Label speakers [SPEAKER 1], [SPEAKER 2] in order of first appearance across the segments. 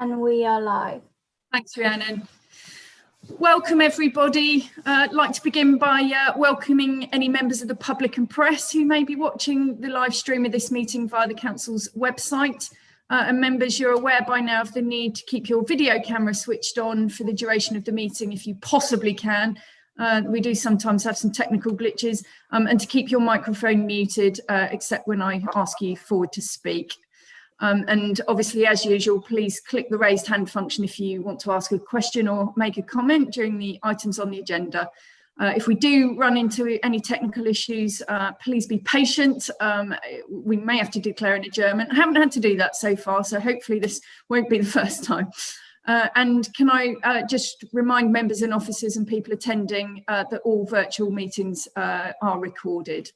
[SPEAKER 1] And we are live.
[SPEAKER 2] Thanks, Rhiannon. Welcome, everybody. I'd like to begin by welcoming any members of the public and press who may be watching the live stream of this meeting via the Council's website. And members, you're aware by now of the need to keep your video camera switched on for the duration of the meeting if you possibly can. We do sometimes have some technical glitches, and to keep your microphone muted except when I ask you forward to speak. And obviously, as usual, please click the raised hand function if you want to ask a question or make a comment during the items on the agenda. If we do run into any technical issues, please be patient. We may have to declare an adjournment. I haven't had to do that so far, so hopefully this won't be the first time. And can I just remind members and officers and people attending that all virtual meetings are recorded.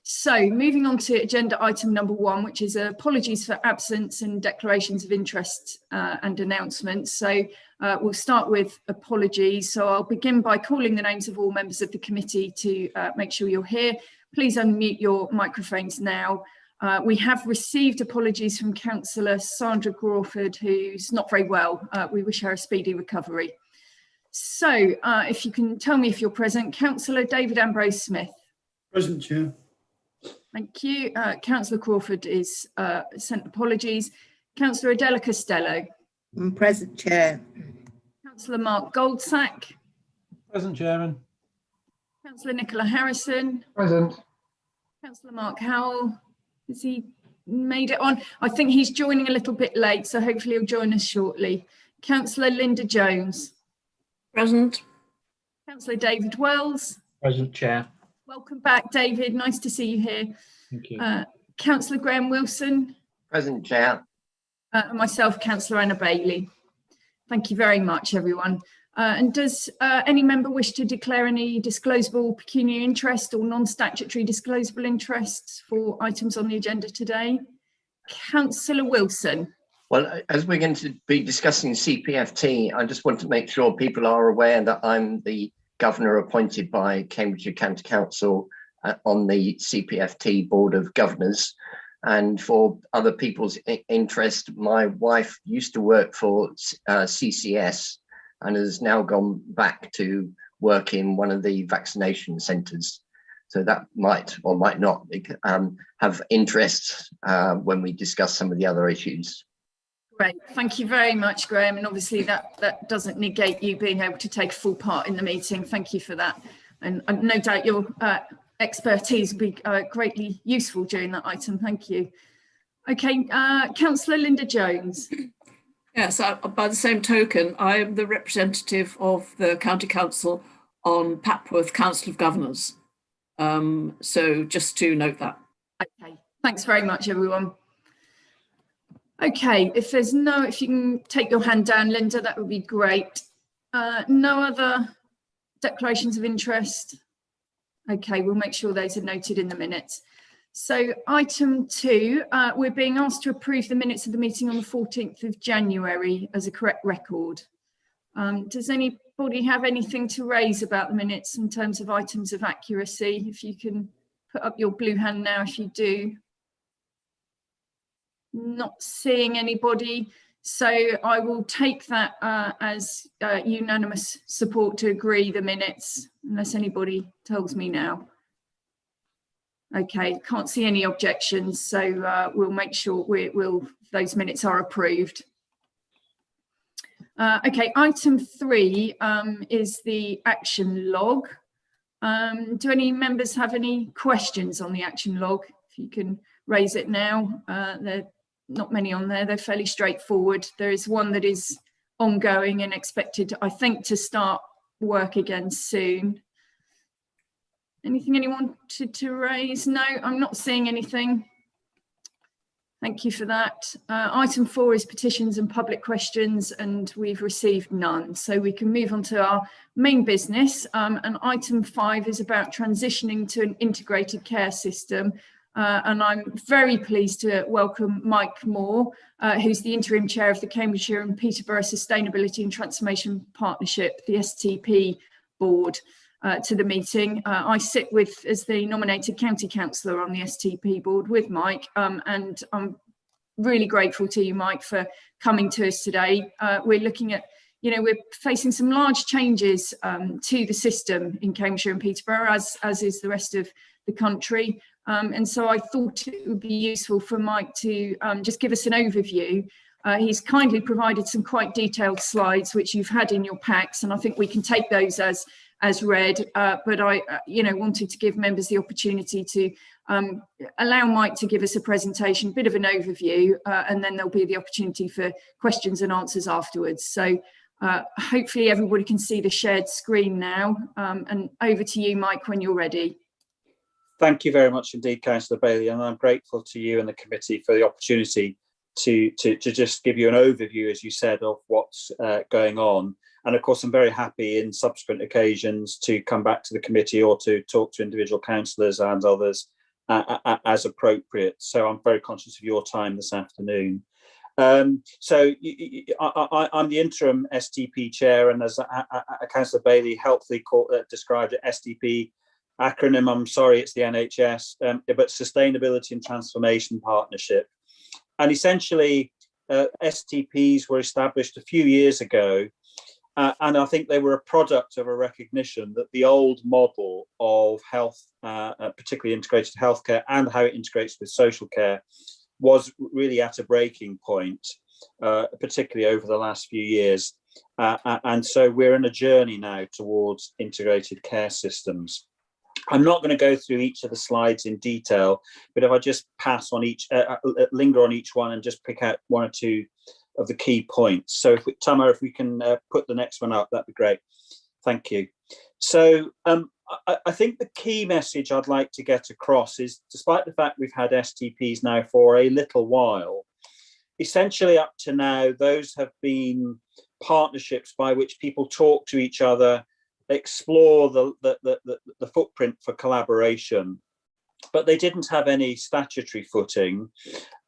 [SPEAKER 2] So moving on to agenda item number 1, which is apologies for absence and declarations of interest and announcements. So we'll start with apologies. So I'll begin by calling the names of all members of the committee to make sure you're here. Please unmute your microphones now. We have received apologies from Councillor Sandra Crawford, who's not very well. We wish her a speedy recovery. So if you can tell me if you're present, Councillor David Ambrose Smith.
[SPEAKER 3] Present, Chair.
[SPEAKER 2] Thank you. Councillor Crawford is sent apologies. Councillor Adela Costello.
[SPEAKER 4] Present, Chair.
[SPEAKER 2] Councillor Mark Goldsack.
[SPEAKER 3] Present, Chairman.
[SPEAKER 2] Councillor Nicola Harrison.
[SPEAKER 3] Present.
[SPEAKER 2] Councillor Mark Howell. Has he made it on? I think he's joining a little bit late, so hopefully he'll join us shortly. Councillor Linda Jones.
[SPEAKER 4] Present.
[SPEAKER 2] Councillor David Wells.
[SPEAKER 3] Present, Chair.
[SPEAKER 2] Welcome back, David. Nice to see you here.
[SPEAKER 3] Thank you.
[SPEAKER 2] Councillor Graham Wilson.
[SPEAKER 5] Present, Chair.
[SPEAKER 2] And myself, Councillor Anna Bailey. Thank you very much, everyone. And does any member wish to declare any disclosable pecuniary interest or non-statutory disclosable interests for items on the agenda today? Councillor Wilson.
[SPEAKER 5] Well, as we're going to be discussing CPFT, I just want to make sure people are aware that I'm the Governor appointed by Cambridgeshire County Council on the CPFT Board of Governors. And for other people's interest, my wife used to work for CCS and has now gone back to work in one of the vaccination centres. So that might or might not have interest when we discuss some of the other issues.
[SPEAKER 2] Great, thank you very much, Graham. And obviously that doesn't negate you being able to take full part in the meeting. Thank you for that. And no doubt your expertise will be greatly useful during that item. Thank you. Okay, Councillor Linda Jones.
[SPEAKER 6] Yes, by the same token, I am the representative of the County Council on Papworth Council of Governors. So just to note that.
[SPEAKER 2] Okay, thanks very much, everyone. Okay, if you can take your hand down, Linda, that would be great. No other declarations of interest. Okay, we'll make sure those are noted in the minutes. So item 2, we're being asked to approve the minutes of the meeting on the 14th of January as a correct record. Does anybody have anything to raise about the minutes in terms of items of accuracy? If you can put up your blue hand now if you do. Not seeing anybody, so I will take that as unanimous support to agree the minutes, unless anybody tells me now. Okay, can't see any objections, so we'll make sure those minutes are approved. Okay, item 3 is the action log. Do any members have any questions on the action log? If you can raise it now. There are not many on there, they're fairly straightforward. There is one that is ongoing and expected, I think, to start work again soon. Anything anyone wanted to raise? No, I'm not seeing anything. Thank you for that. Item 4 is petitions and public questions, and we've received none. So we can move on to our main business. And item 5 is about transitioning to an integrated care system. And I'm very pleased to welcome Mike Moore, who's the interim chair of the Cambridgeshire and Peterborough Sustainability and Transformation Partnership, the STP board, to the meeting. I sit as the nominated county councillor on the STP board with Mike, and I'm really grateful to you, Mike, for coming to us today. We're looking at, we're facing some large changes to the system in Cambridgeshire and Peterborough, as is the rest of the country. And so I thought it would be useful for Mike to just give us an overview. He's kindly provided some quite detailed slides, which you've had in your packs, and I think we can take those as read. But I, wanted to give members the opportunity to allow Mike to give us a presentation, a bit of an overview, and then there'll be the opportunity for questions and answers afterwards. So hopefully everybody can see the shared screen now. And over to you, Mike, when you're ready.
[SPEAKER 1] Thank you very much indeed, Councillor Bailey, and I'm grateful to you and the committee for the opportunity to just give you an overview, as you said, of what's going on. And of course, I'm very happy in subsequent occasions to come back to the committee or to talk to individual councillors and others as appropriate. So I'm very conscious of your time this afternoon. So I'm the interim STP chair, and as Councillor Bailey helpfully described it, STP acronym, I'm sorry, it's the NHS, but Sustainability and Transformation Partnership. And essentially, STPs were established a few years ago, and I think they were a product of a recognition that the old model of health, particularly integrated healthcare and how it integrates with social care, was really at a breaking point, particularly over the last few years. And so we're in a journey now towards integrated care systems. I'm not going to go through each of the slides in detail, but if I just pass on each, linger on each one and just pick out one or two of the key points. So Tamara, if we can put the next one up, that'd be great. Thank you. So I think the key message I'd like to get across is, despite the fact we've had STPs now for a little while, essentially up to now, those have been partnerships by which people talk to each other, explore the footprint for collaboration, but they didn't have any statutory footing,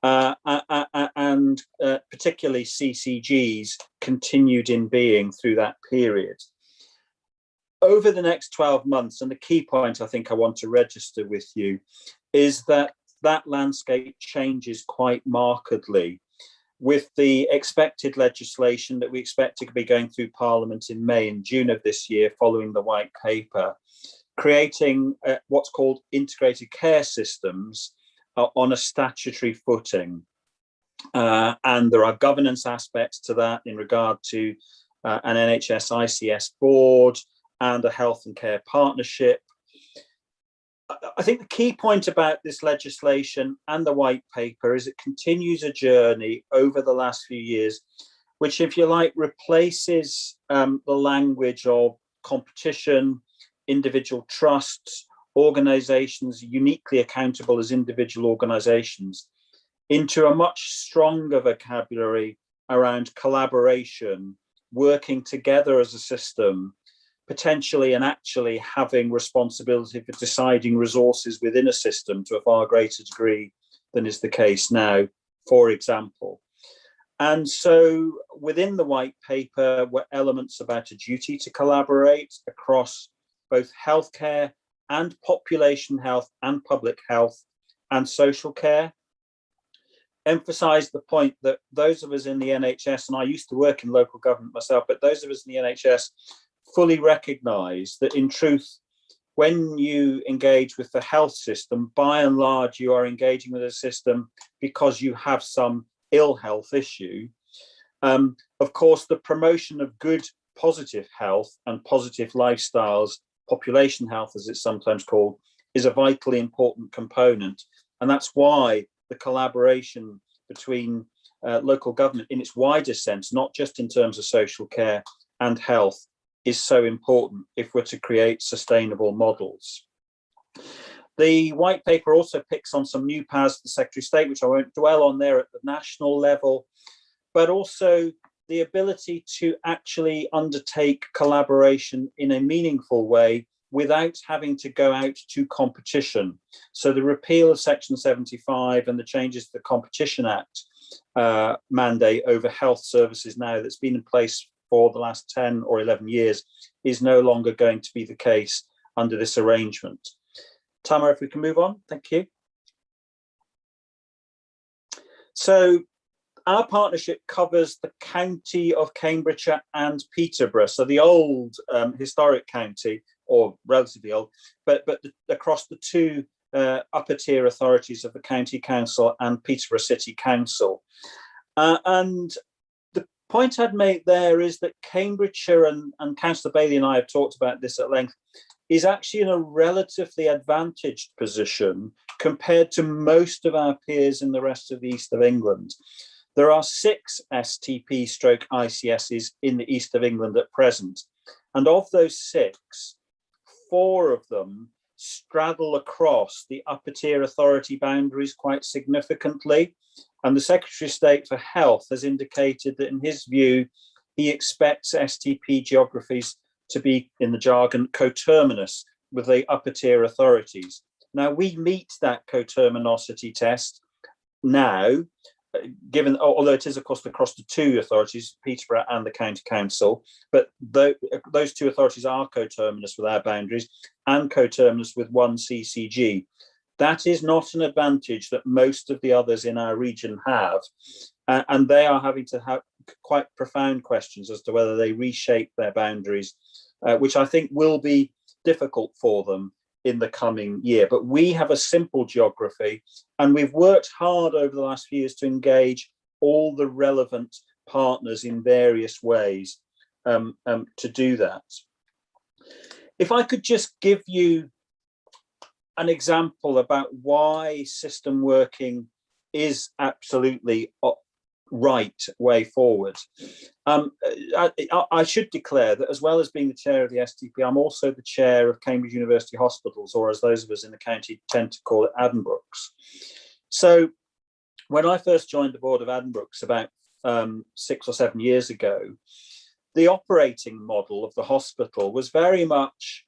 [SPEAKER 1] and particularly CCGs continued in being through that period. Over the next 12 months, and the key point I think I want to register with you is that that landscape changes quite markedly, with the expected legislation that we expect to be going through Parliament in May and June of this year following the White Paper, creating what's called integrated care systems on a statutory footing. And there are governance aspects to that in regard to an NHS ICS board and a health and care partnership. I think the key point about this legislation and the White Paper is it continues a journey over the last few years, which, if you like, replaces the language of competition, individual trusts, organisations uniquely accountable as individual organisations, into a much stronger vocabulary around collaboration, working together as a system, potentially and actually having responsibility for deciding resources within a system to a far greater degree than is the case now, for example. And so within the White Paper were elements about a duty to collaborate across both healthcare and population health and public health and social care. Emphasise the point that those of us in the NHS, and I used to work in local government myself, but those of us in the NHS fully recognise that in truth, when you engage with the health system, by and large, you are engaging with a system because you have some ill health issue. Of course, the promotion of good, positive health and positive lifestyles, population health, as it's sometimes called, is a vitally important component. And that's why the collaboration between local government in its wider sense, not just in terms of social care and health, is so important if we're to create sustainable models. The White Paper also picks on some new powers to the Secretary of State, which I won't dwell on there at the national level, but also the ability to actually undertake collaboration in a meaningful way without having to go out to competition. So the repeal of Section 75 and the changes to the Competition Act mandate over health services now that's been in place for the last 10 or 11 years is no longer going to be the case under this arrangement. Tamara, if we can move on, thank you. So our partnership covers the county of Cambridgeshire and Peterborough, so the old historic county, or relatively old, but across the two upper tier authorities of the County Council and Peterborough City Council. And the point I'd make there is that Cambridgeshire, and Councillor Bailey and I have talked about this at length, is actually in a relatively advantaged position compared to most of our peers in the rest of the east of England. There are 6 STP/ICSs in the east of England at present, and of those 6, 4 of them straddle across the upper tier authority boundaries quite significantly. And the Secretary of State for Health has indicated that in his view, he expects STP geographies to be, in the jargon, coterminous with the upper tier authorities. Now, we meet that coterminosity test now, given, although it is of course across the 2 authorities, Peterborough and the County Council, but those 2 authorities are coterminous with our boundaries and coterminous with 1 CCG. That is not an advantage that most of the others in our region have, and they are having to have quite profound questions as to whether they reshape their boundaries, which I think will be difficult for them in the coming year. But we have a simple geography, and we've worked hard over the last few years to engage all the relevant partners in various ways to do that. If I could just give you an example about why system working is absolutely right way forward. I should declare that as well as being the chair of the STP, I'm also the chair of Cambridge University Hospitals, or as those of us in the county tend to call it, Addenbrooke's. So when I first joined the board of Addenbrooke's about 6 or 7 years ago, the operating model of the hospital was very much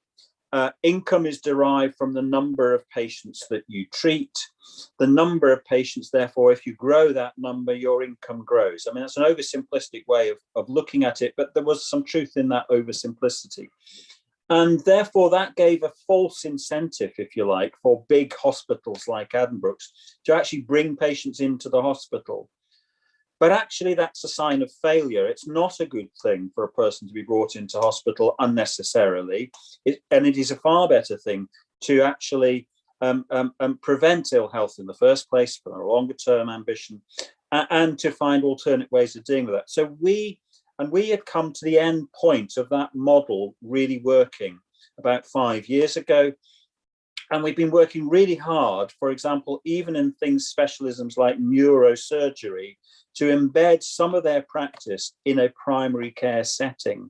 [SPEAKER 1] income is derived from the number of patients that you treat. The number of patients, therefore, if you grow that number, your income grows. I mean, that's an oversimplistic way of looking at it, but there was some truth in that oversimplicity. And therefore, that gave a false incentive, if you like, for big hospitals like Addenbrooke's to actually bring patients into the hospital. But actually, that's a sign of failure. It's not a good thing for a person to be brought into hospital unnecessarily. And it is a far better thing to actually prevent ill health in the first place for a longer term ambition, and to find alternate ways of dealing with that. So we had come to the end point of that model really working about 5 years ago. And we've been working really hard, for example, even in things, specialisms like neurosurgery, to embed some of their practice in a primary care setting.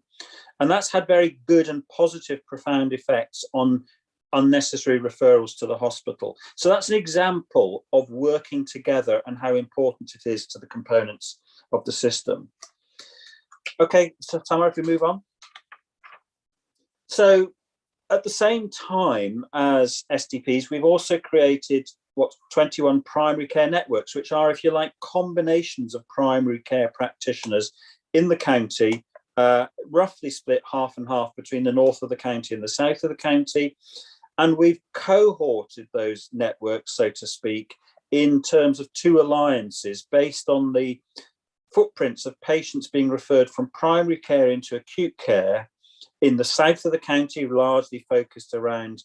[SPEAKER 1] And that's had very good and positive, profound effects on unnecessary referrals to the hospital. So that's an example of working together and how important it is to the components of the system. Okay, so Tamara, if we move on. So at the same time as STPs, we've also created 21 primary care networks, which are, if you like, combinations of primary care practitioners in the county, roughly split half and half between the north of the county and the south of the county. And we've cohorted those networks, so to speak, in terms of 2 alliances based on the footprints of patients being referred from primary care into acute care in the south of the county, largely focused around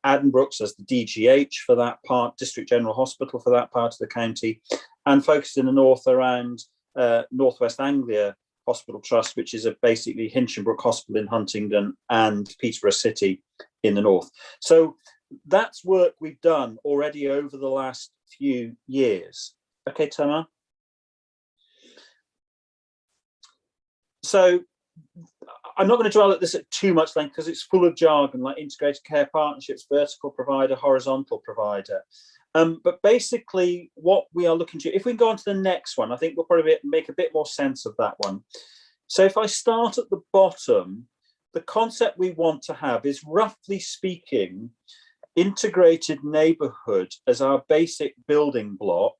[SPEAKER 1] Addenbrooke's as the DGH for that part, District General Hospital for that part of the county, and focused in the north around North West Anglia Hospital Trust, which is basically Hinchinbrook Hospital in Huntingdon and Peterborough City in the north. So that's work we've done already over the last few years. Okay, Tamara. So I'm not going to dwell at this at too much length because it's full of jargon like integrated care partnerships, vertical provider, horizontal provider. But basically what we are looking to, if we go on to the next one, I think we'll probably make a bit more sense of that one. So if I start at the bottom, the concept we want to have is, roughly speaking, integrated neighbourhood as our basic building block,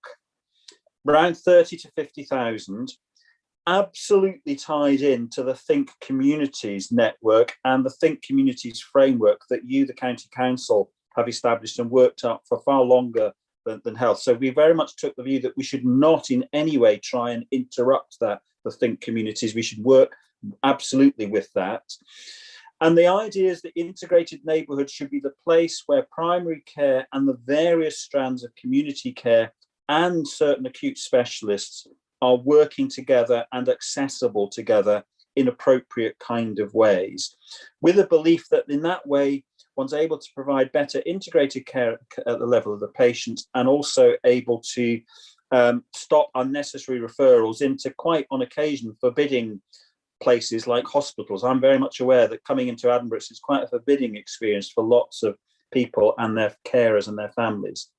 [SPEAKER 1] around 30 to 50,000, absolutely tied into the Think Communities network and the Think Communities framework that you, the County Council, have established and worked up for far longer than health. So we very much took the view that we should not in any way try and interrupt the think communities. We should work absolutely with that. And the idea is that integrated neighbourhoods should be the place where primary care and the various strands of community care and certain acute specialists are working together and accessible together in appropriate kind of ways, with a belief that in that way one's able to provide better integrated care at the level of the patients, and also able to stop unnecessary referrals into, quite on occasion, forbidding places like hospitals. I'm very much aware that coming into Addenbrooke's is quite a forbidding experience for lots of people and their carers and their families.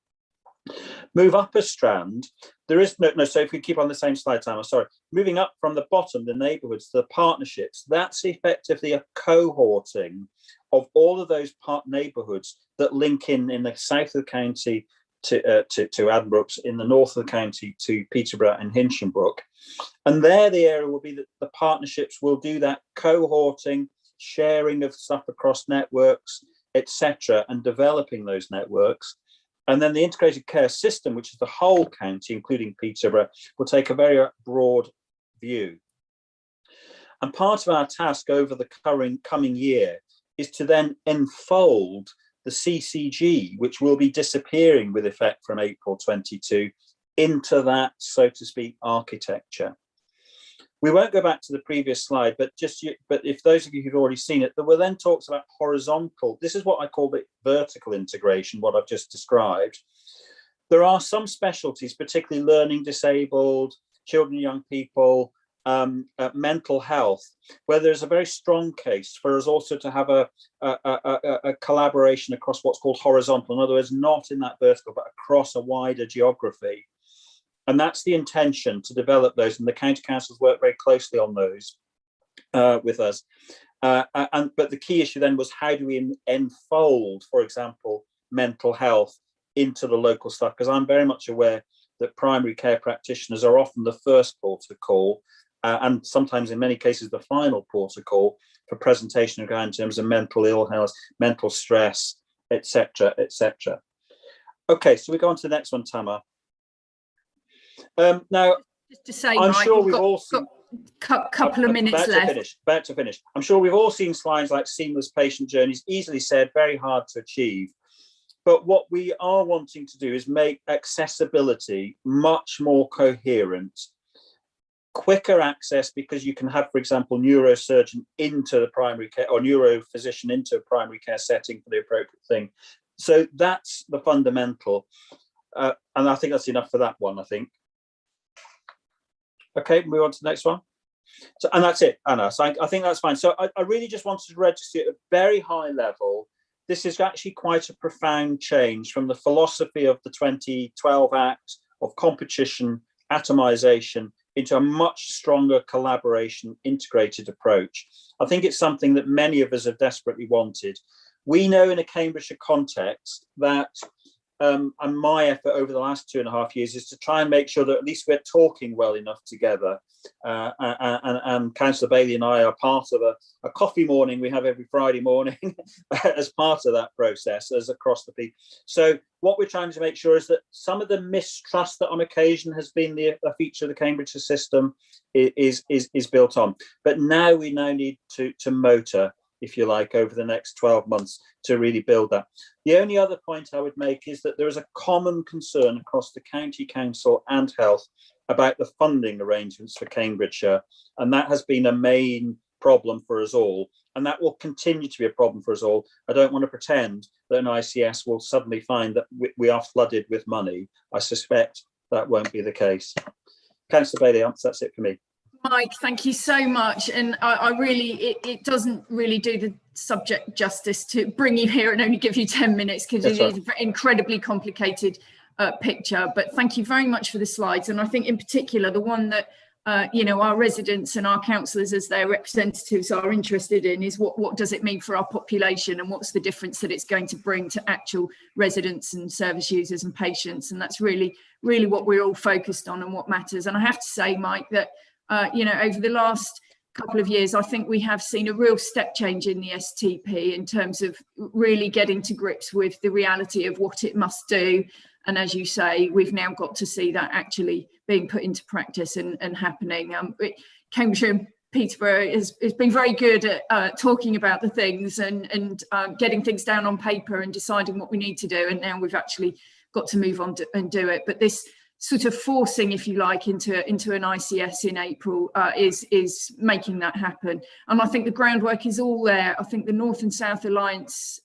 [SPEAKER 1] Move up a strand, there is no, so if we keep on the same slide, Timer, sorry. Moving up from the bottom, the neighbourhoods, the partnerships, that's effectively a cohorting of all of those neighbourhoods that link in the south of the county to Addenbrooke's, in the north of the county to Peterborough and Hinchinbrook. And there the area will be that the partnerships will do that cohorting, sharing of stuff across networks, etc., and developing those networks. And then the integrated care system, which is the whole county, including Peterborough, will take a very broad view. And part of our task over the coming year is to then enfold the CCG, which will be disappearing with effect from April 22, into that, so to speak, architecture. We won't go back to the previous slide, but if those of you who've already seen it, there were then talks about horizontal. This is what I call the vertical integration, what I've just described. There are some specialties, particularly learning disabled, children and young people, mental health, where there's a very strong case for us also to have a collaboration across what's called horizontal. In other words, not in that vertical, but across a wider geography. And that's the intention, to develop those, and the county councils work very closely on those with us. But the key issue then was, how do we enfold, for example, mental health into the local stuff? Because I'm very much aware that primary care practitioners are often the first port of call, and sometimes in many cases the final port of call for presentation in terms of mental illness, mental stress, etc., etc. Okay, so we go on to the next one, Tamar. Now,
[SPEAKER 2] just to say,
[SPEAKER 1] I'm
[SPEAKER 2] Mike,
[SPEAKER 1] sure we've all seen
[SPEAKER 2] couple of minutes left.
[SPEAKER 1] About to finish. I'm sure we've all seen slides like seamless patient journeys, easily said, very hard to achieve. But what we are wanting to do is make accessibility much more coherent, quicker access, because you can have, for example, neurosurgeon into the primary care, or neurophysician into a primary care setting for the appropriate thing. So that's the fundamental. And I think that's enough for that one, I think. Okay, move on to the next one. So, and that's it, Anna. So I think that's fine. So I really just wanted to register at a very high level. This is actually quite a profound change from the philosophy of the 2012 Act of competition, atomization, into a much stronger collaboration, integrated approach. I think it's something that many of us have desperately wanted. We know in a Cambridgeshire context that and my effort over the last 2.5 years is to try and make sure that at least we're talking well enough together. And Councillor Bailey and I are part of a coffee morning we have every Friday morning as part of that process, as across the people. So what we're trying to make sure is that some of the mistrust that on occasion has been a feature of the Cambridgeshire system is built on. But now we need to motor, if you like, over the next 12 months to really build that. The only other point I would make is that there is a common concern across the county council and health about the funding arrangements for Cambridgeshire, and that has been a main problem for us all, and that will continue to be a problem for us all. I don't want to pretend that an ICS will suddenly find that we are flooded with money. I suspect that won't be the case. Councillor Bailey, that's it for me.
[SPEAKER 2] Mike, thank you so much. And I really, it doesn't really do the subject justice to bring you here and only give you 10 minutes, because it is an incredibly complicated picture. But thank you very much for the slides. And I think in particular, the one that, our residents and our councillors as their representatives are interested in is what does it mean for our population, and what's the difference that it's going to bring to actual residents and service users and patients. And that's really, really what we're all focused on and what matters. And I have to say, Mike, that over the last couple of years, I think we have seen a real step change in the STP in terms of really getting to grips with the reality of what it must do, And as you say, we've now got to see that actually being put into practice and happening. Cambridgeshire and Peterborough has been very good at talking about the things and getting things down on paper and deciding what we need to do. And now we've actually got to move on and do it. But this sort of forcing, if you like, into an ICS in April is making that happen. And I think the groundwork is all there. I think the North and South Alliance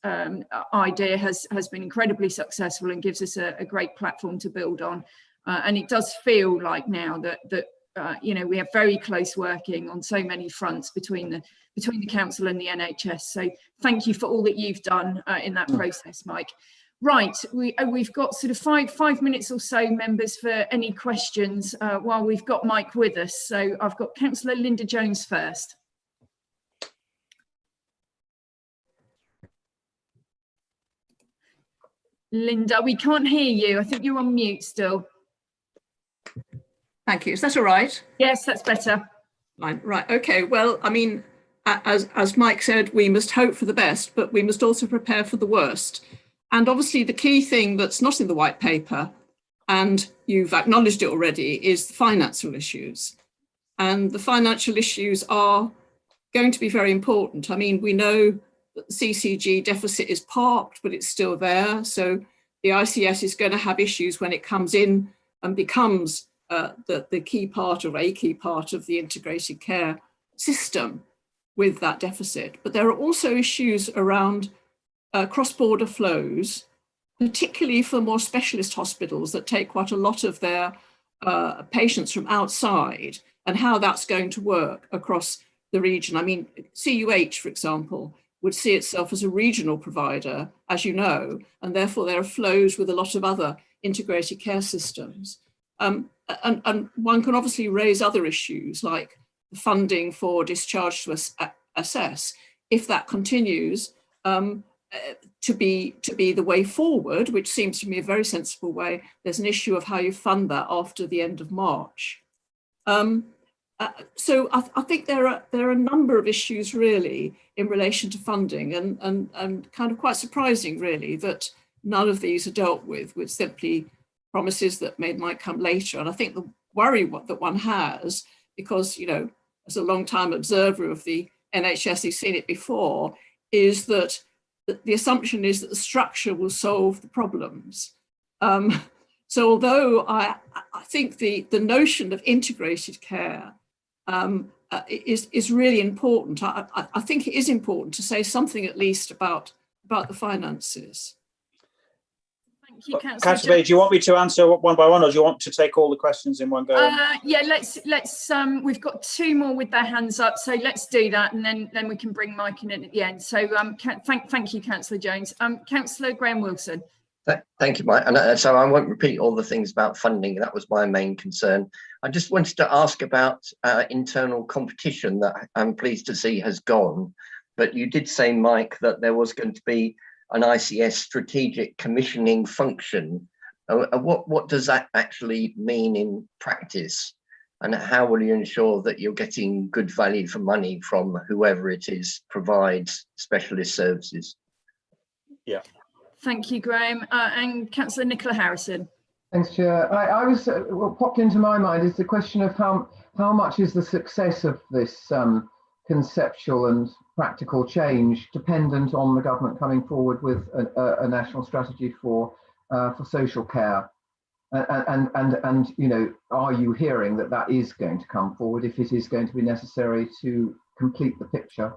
[SPEAKER 2] idea has been incredibly successful and gives us a great platform to build on. And it does feel like now that you know, we have very close working on so many fronts between the council and the NHS. So thank you for all that you've done in that process, Mike. Right, we've got sort of five minutes or so, members, for any questions while we've got Mike with us. So I've got Councillor Linda Jones first. Linda, we can't hear you. I think you're on mute still.
[SPEAKER 6] Thank you. Is that all right?
[SPEAKER 2] Yes, that's better.
[SPEAKER 6] Fine. Right. Okay. Well, I mean, as Mike said, we must hope for the best, but we must also prepare for the worst. And obviously the key thing that's not in the white paper, and you've acknowledged it already, is the financial issues. And the financial issues are going to be very important. I mean, we know that the CCG deficit is parked, but it's still there. So the ICS is going to have issues when it comes in and becomes the key part or a key part of the integrated care system with that deficit. But there are also issues around cross-border flows, particularly for more specialist hospitals that take quite a lot of their patients from outside, and how that's going to work across the region. I mean, CUH, for example, would see itself as a regional provider, as you know, and therefore there are flows with a lot of other integrated care systems. And one can obviously raise other issues like the funding for discharge to assess. If that continues to be the way forward, which seems to me a very sensible way, there's an issue of how you fund that after the end of March. So I think there are a number of issues really in relation to funding, and kind of quite surprising really that none of these are dealt with simply promises that might come later. And I think the worry that one has, because, you know, as a long-time observer of the NHS, who's seen it before, is that the assumption is that the structure will solve the problems. So although I think the notion of integrated care is really important, I think it is important to say something at least about the finances.
[SPEAKER 2] Thank you, Councillor.
[SPEAKER 1] Councillor, do you want me to answer one by one, or do you want to take all the questions in one go?
[SPEAKER 2] Yeah, let's. We've got two more with their hands up, so let's do that, and then we can bring Mike in at the end. So thank you, Councillor Jones. Councillor Graham Wilson.
[SPEAKER 5] Thank you, Mike. And so I won't repeat all the things about funding. That was my main concern. I just wanted to ask about internal competition that I'm pleased to see has gone. But you did say, Mike, that there was going to be an ICS strategic commissioning function. What does that actually mean in practice? And how will you ensure that you're getting good value for money from whoever it is provides specialist services?
[SPEAKER 1] Yeah.
[SPEAKER 2] Thank you, Graham. And Councillor Nicola Harrison.
[SPEAKER 7] Thanks, Chair. I was what popped into my mind is the question of how much is the success of this conceptual and practical change dependent on the government coming forward with a national strategy for social care, and you know, are you hearing that is going to come forward if it is going to be necessary to complete the picture?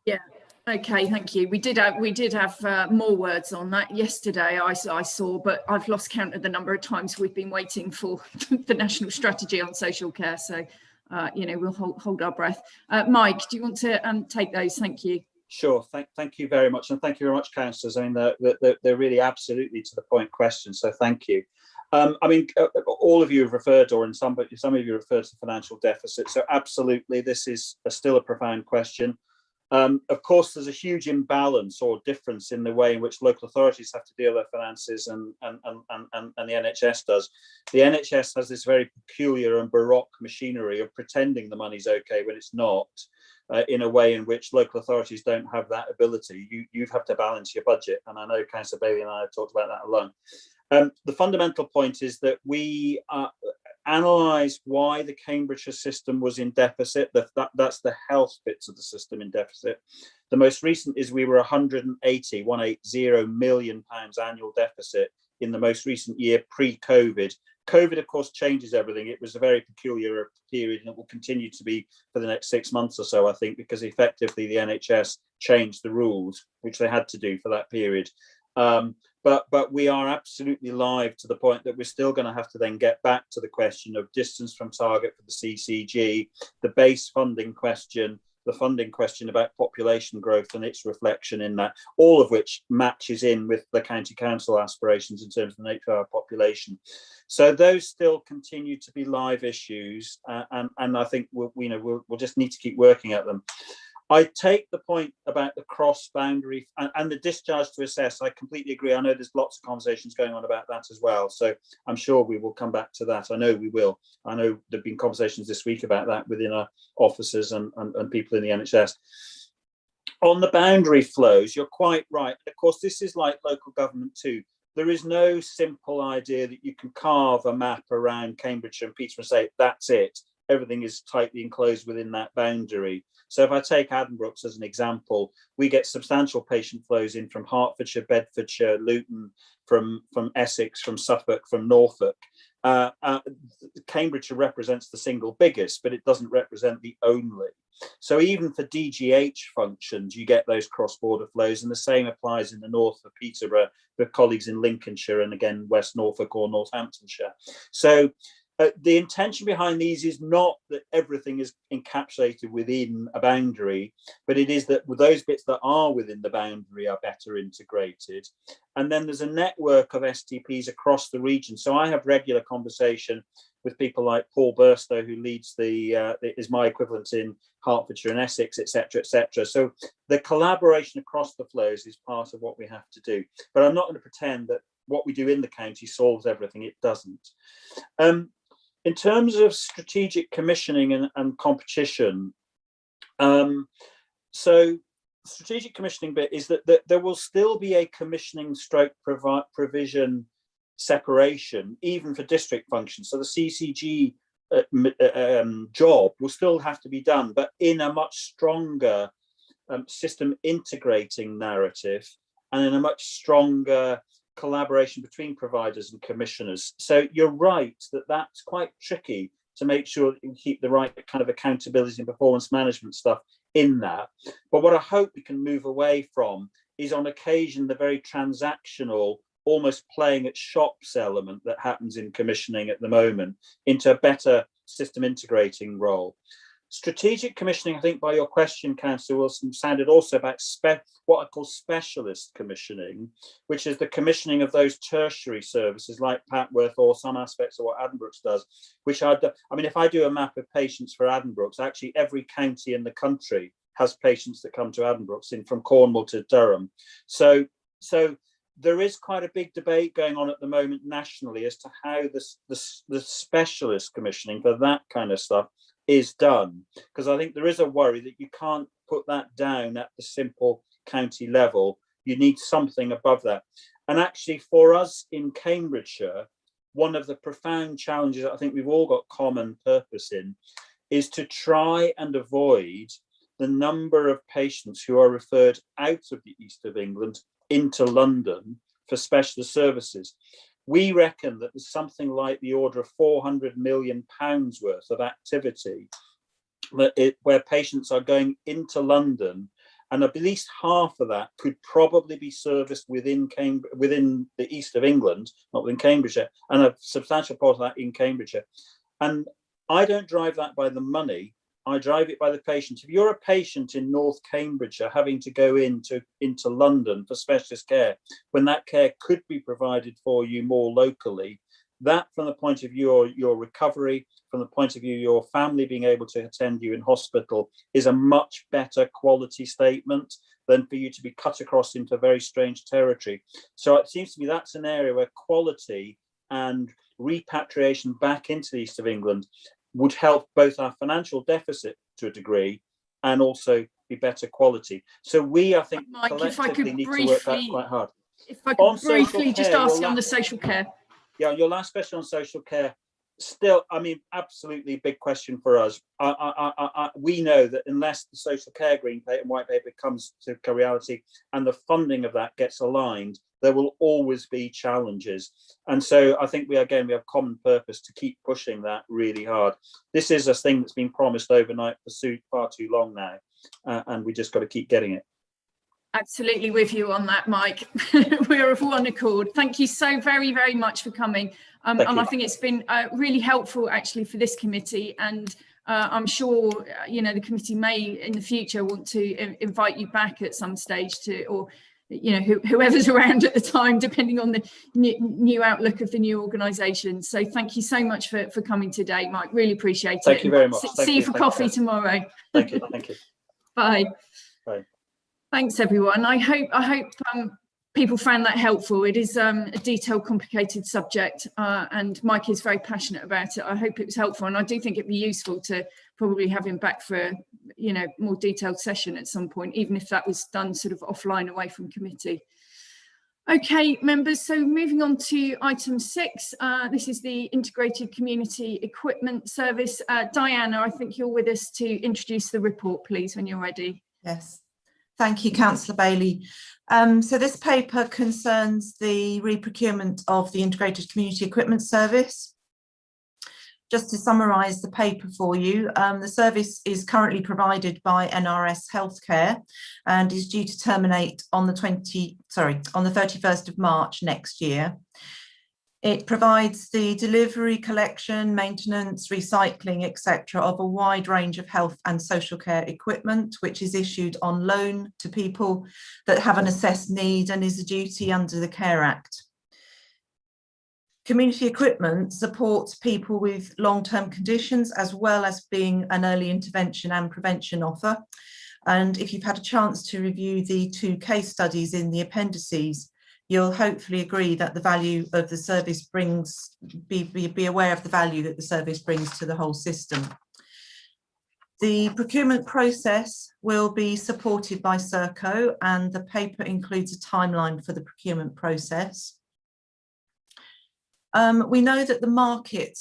[SPEAKER 2] Yeah. Okay, thank you. We did have more words on that yesterday. I saw, but I've lost count of the number of times we've been waiting for the national strategy on social care. So, you know, we'll hold our breath. Mike, do you want to take those? Thank you.
[SPEAKER 1] Sure. Thank you very much, and thank you very much, councillors. I mean, they're really absolutely to the point questions. So thank you. I mean, all of you have referred, or some of you referred to the financial deficit. So absolutely, this is still a profound question. Of course, there's a huge imbalance or difference in the way in which local authorities have to deal with their finances and the NHS does. The NHS has this very peculiar and baroque machinery of pretending the money's okay when it's not, in a way in which local authorities don't have that ability. You have to balance your budget, and I know Councillor Bailey and I have talked about that alone. The fundamental point is that we analyse why the Cambridgeshire system was in deficit. That's the health bits of the system in deficit. The most recent is we were 180 million pounds annual deficit in the most recent year pre-COVID. COVID, of course, changes everything. It was a very peculiar period, and it will continue to be for the next 6 months or so, I think, because effectively the NHS changed the rules, which they had to do for that period. But we are absolutely live to the point that we're still going to have to then get back to the question of distance from target for the CCG, the base funding question, the funding question about population growth and its reflection in that, all of which matches in with the county council aspirations in terms of the nature of our population. So those still continue to be live issues, and I think we'll just need to keep working at them. I take the point about the cross-boundary and the discharge to assess. I completely agree. I know there's lots of conversations going on about that as well. So I'm sure we will come back to that. I know we will. I know there've been conversations this week about that within our officers and people in the NHS. On the boundary flows, you're quite right. Of course, this is like local government too. There is no simple idea that you can carve a map around Cambridgeshire and Peterborough and say, that's it. Everything is tightly enclosed within that boundary. So if I take Addenbrooke's as an example, we get substantial patient flows in from Hertfordshire, Bedfordshire, Luton, from Essex, from Suffolk, from Norfolk. Cambridgeshire represents the single biggest, but it doesn't represent the only. So even for DGH functions, you get those cross-border flows, and the same applies in the north for Peterborough, for colleagues in Lincolnshire and again West Norfolk or Northamptonshire. So the intention behind these is not that everything is encapsulated within a boundary, but it is that those bits that are within the boundary are better integrated. And then there's a network of STPs across the region. So I have regular conversation with people like Paul Burstow, who leads is my equivalent in Hertfordshire and Essex, etc., etc. So the collaboration across the flows is part of what we have to do. But I'm not going to pretend that what we do in the county solves everything. It doesn't. In terms of strategic commissioning and competition, so strategic commissioning bit is that there will still be a commissioning stroke provision separation, even for district functions. So the CCG job will still have to be done, but in a much stronger system integrating narrative and in a much stronger collaboration between providers and commissioners. So you're right that that's quite tricky to make sure that you keep the right kind of accountability and performance management stuff in that. But what I hope we can move away from is on occasion the very transactional, almost playing at shops element that happens in commissioning at the moment into a better system integrating role. Strategic commissioning, I think by your question, Councillor Wilson, sounded also about what I call specialist commissioning, which is the commissioning of those tertiary services like Patworth or some aspects of what Addenbrooke's does, which I mean, if I do a map of patients for Addenbrooke's, actually every county in the country has patients that come to Addenbrooke's from Cornwall to Durham. So there is quite a big debate going on at the moment nationally as to how the specialist commissioning for that kind of stuff is done, because I think there is a worry that you can't put that down at the simple county level. You need something above that. And actually for us in Cambridgeshire, one of the profound challenges I think we've all got common purpose in is to try and avoid the number of patients who are referred out of the east of England into London for specialist services. We reckon that there's something like the order of £400 million worth of activity where patients are going into London, and at least half of that could probably be serviced within the east of England, not within Cambridgeshire, and a substantial part of that in Cambridgeshire. And I don't drive that by the money. I drive it by the patient. If you're a patient in North Cambridgeshire having to go into London for specialist care, when that care could be provided for you more locally, that from the point of view of your recovery, from the point of view of your family being able to attend you in hospital, is a much better quality statement than for you to be cut across into very strange territory. So it seems to me that's an area where quality and repatriation back into the east of England would help both our financial deficit to a degree and also be better quality. So we, I think,
[SPEAKER 2] Mike,
[SPEAKER 1] collectively need to work that quite hard.
[SPEAKER 2] If I
[SPEAKER 1] On
[SPEAKER 2] could
[SPEAKER 1] social
[SPEAKER 2] briefly just
[SPEAKER 1] care,
[SPEAKER 2] ask you on the social care.
[SPEAKER 1] Yeah, your last question on social care, still, I mean, absolutely big question for us. We know that unless the social care green paper and white paper comes to reality and the funding of that gets aligned, there will always be challenges. And so I think we have common purpose to keep pushing that really hard. This is a thing that's been promised overnight for far too long now, and we just got to keep getting it.
[SPEAKER 2] Absolutely with you on that, Mike. We're of one accord. Thank you so very, very much for coming. And I think it's been really helpful actually for this committee, and I'm sure the committee may in the future want to invite you back at some stage to, or whoever's around at the time, depending on the new outlook of the new organisation. So thank you so much for coming today, Mike. Really appreciate it.
[SPEAKER 1] Thank you very much.
[SPEAKER 2] See you for coffee tomorrow.
[SPEAKER 1] Thank you. Thank you.
[SPEAKER 2] Bye.
[SPEAKER 1] Bye.
[SPEAKER 2] Thanks, everyone. I hope people found that helpful. It is a detailed, complicated subject, and Mike is very passionate about it. I hope it was helpful, and I do think it'd be useful to probably have him back for a more detailed session at some point, even if that was done sort of offline away from committee. Okay, members, so moving on to item 6, this is the Integrated Community Equipment Service. Diana, I think you're with us to introduce the report, please, when you're ready.
[SPEAKER 8] Yes. Thank you, Councillor Bailey. So this paper concerns the re-procurement of the Integrated Community Equipment Service. Just to summarise the paper for you, the service is currently provided by NRS Healthcare and is due to terminate on the 31st of March next year. It provides the delivery, collection, maintenance, recycling, etc. of a wide range of health and social care equipment, which is issued on loan to people that have an assessed need and is a duty under the Care Act. Community equipment supports people with long-term conditions, as well as being an early intervention and prevention offer. And if you've had a chance to review the 2 case studies in the appendices, you'll hopefully agree that the value of the service brings, be aware of the value that the service brings to the whole system. The procurement process will be supported by Serco, and the paper includes a timeline for the procurement process. We know that the market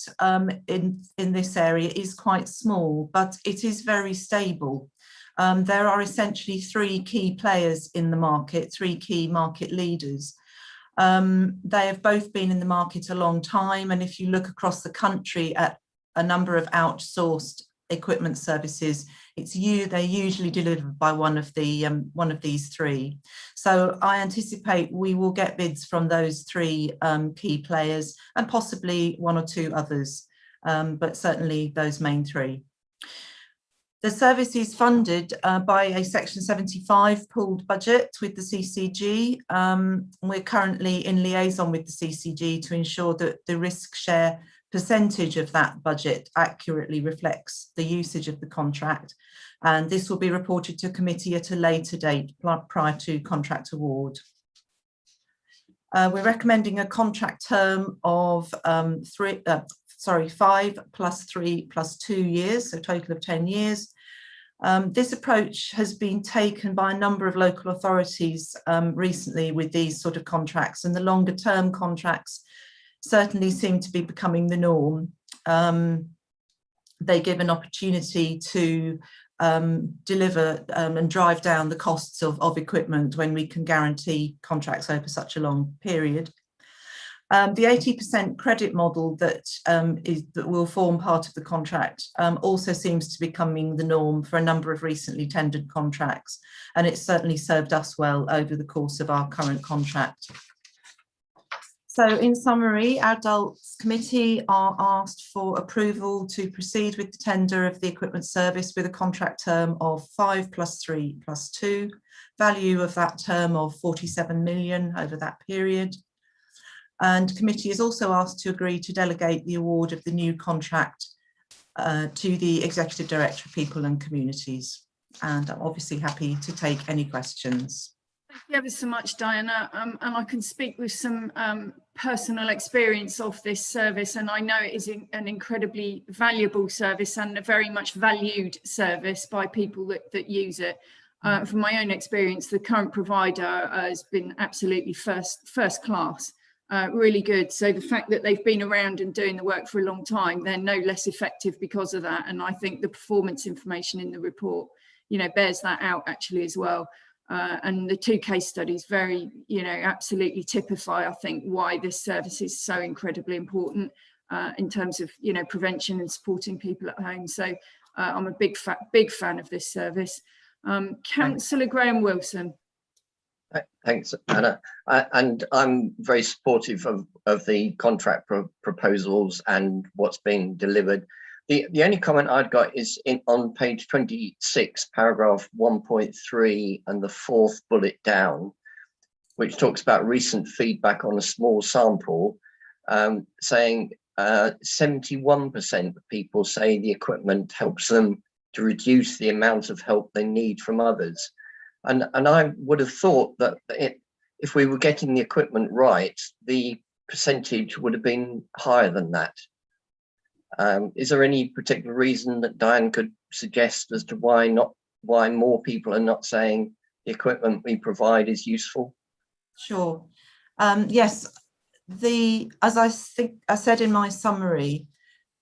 [SPEAKER 8] in this area is quite small, but it is very stable. There are essentially 3 key players in the market, 3 key market leaders. They have both been in the market a long time, and if you look across the country at a number of outsourced equipment services, they're usually delivered by one of these 3. So I anticipate we will get bids from those 3 key players, and possibly 1 or 2 others, but certainly those main 3. The service is funded by a Section 75 pooled budget with the CCG. We're currently in liaison with the CCG to ensure that the risk share percentage of that budget accurately reflects the usage of the contract. And this will be reported to committee at a later date prior to contract award. We're recommending a contract term of 5 plus 3 plus 2 years, so a total of 10 years. This approach has been taken by a number of local authorities recently with these sort of contracts, and the longer term contracts certainly seem to be becoming the norm. They give an opportunity to deliver and drive down the costs of equipment when we can guarantee contracts over such a long period. The 80% credit model that will form part of the contract also seems to be becoming the norm for a number of recently tendered contracts, and it's certainly served us well over the course of our current contract. So in summary, our Adults Committee are asked for approval to proceed with the tender of the equipment service with a contract term of 5 plus 3 plus 2, value of that term of 47 million over that period. And committee is also asked to agree to delegate the award of the new contract to the Executive Director of People and Communities. And I'm obviously happy to take any questions.
[SPEAKER 2] Thank you ever so much, Diana. And I can speak with some personal experience of this service, and I know it is an incredibly valuable service and a very much valued service by people that use it. From my own experience, the current provider has been absolutely first class, really good. So the fact that they've been around and doing the work for a long time, they're no less effective because of that. And I think the performance information in the report, bears that out actually as well. And the 2 case studies very, absolutely typify, I think, why this service is so incredibly important in terms of, prevention and supporting people at home. So I'm a big fan of this service. Councillor Graham Wilson.
[SPEAKER 5] Thanks, Anna. And I'm very supportive of the contract proposals and what's being delivered. The only comment I'd got is on page 26, paragraph 1.3 and the 4th bullet down, which talks about recent feedback on a small sample, saying 71% of people say the equipment helps them to reduce the amount of help they need from others. And I would have thought that if we were getting the equipment right, the percentage would have been higher than that. Is there any particular reason that Diane could suggest as to why more people are not saying the equipment we provide is useful?
[SPEAKER 8] Sure. Yes, as I think I said in my summary,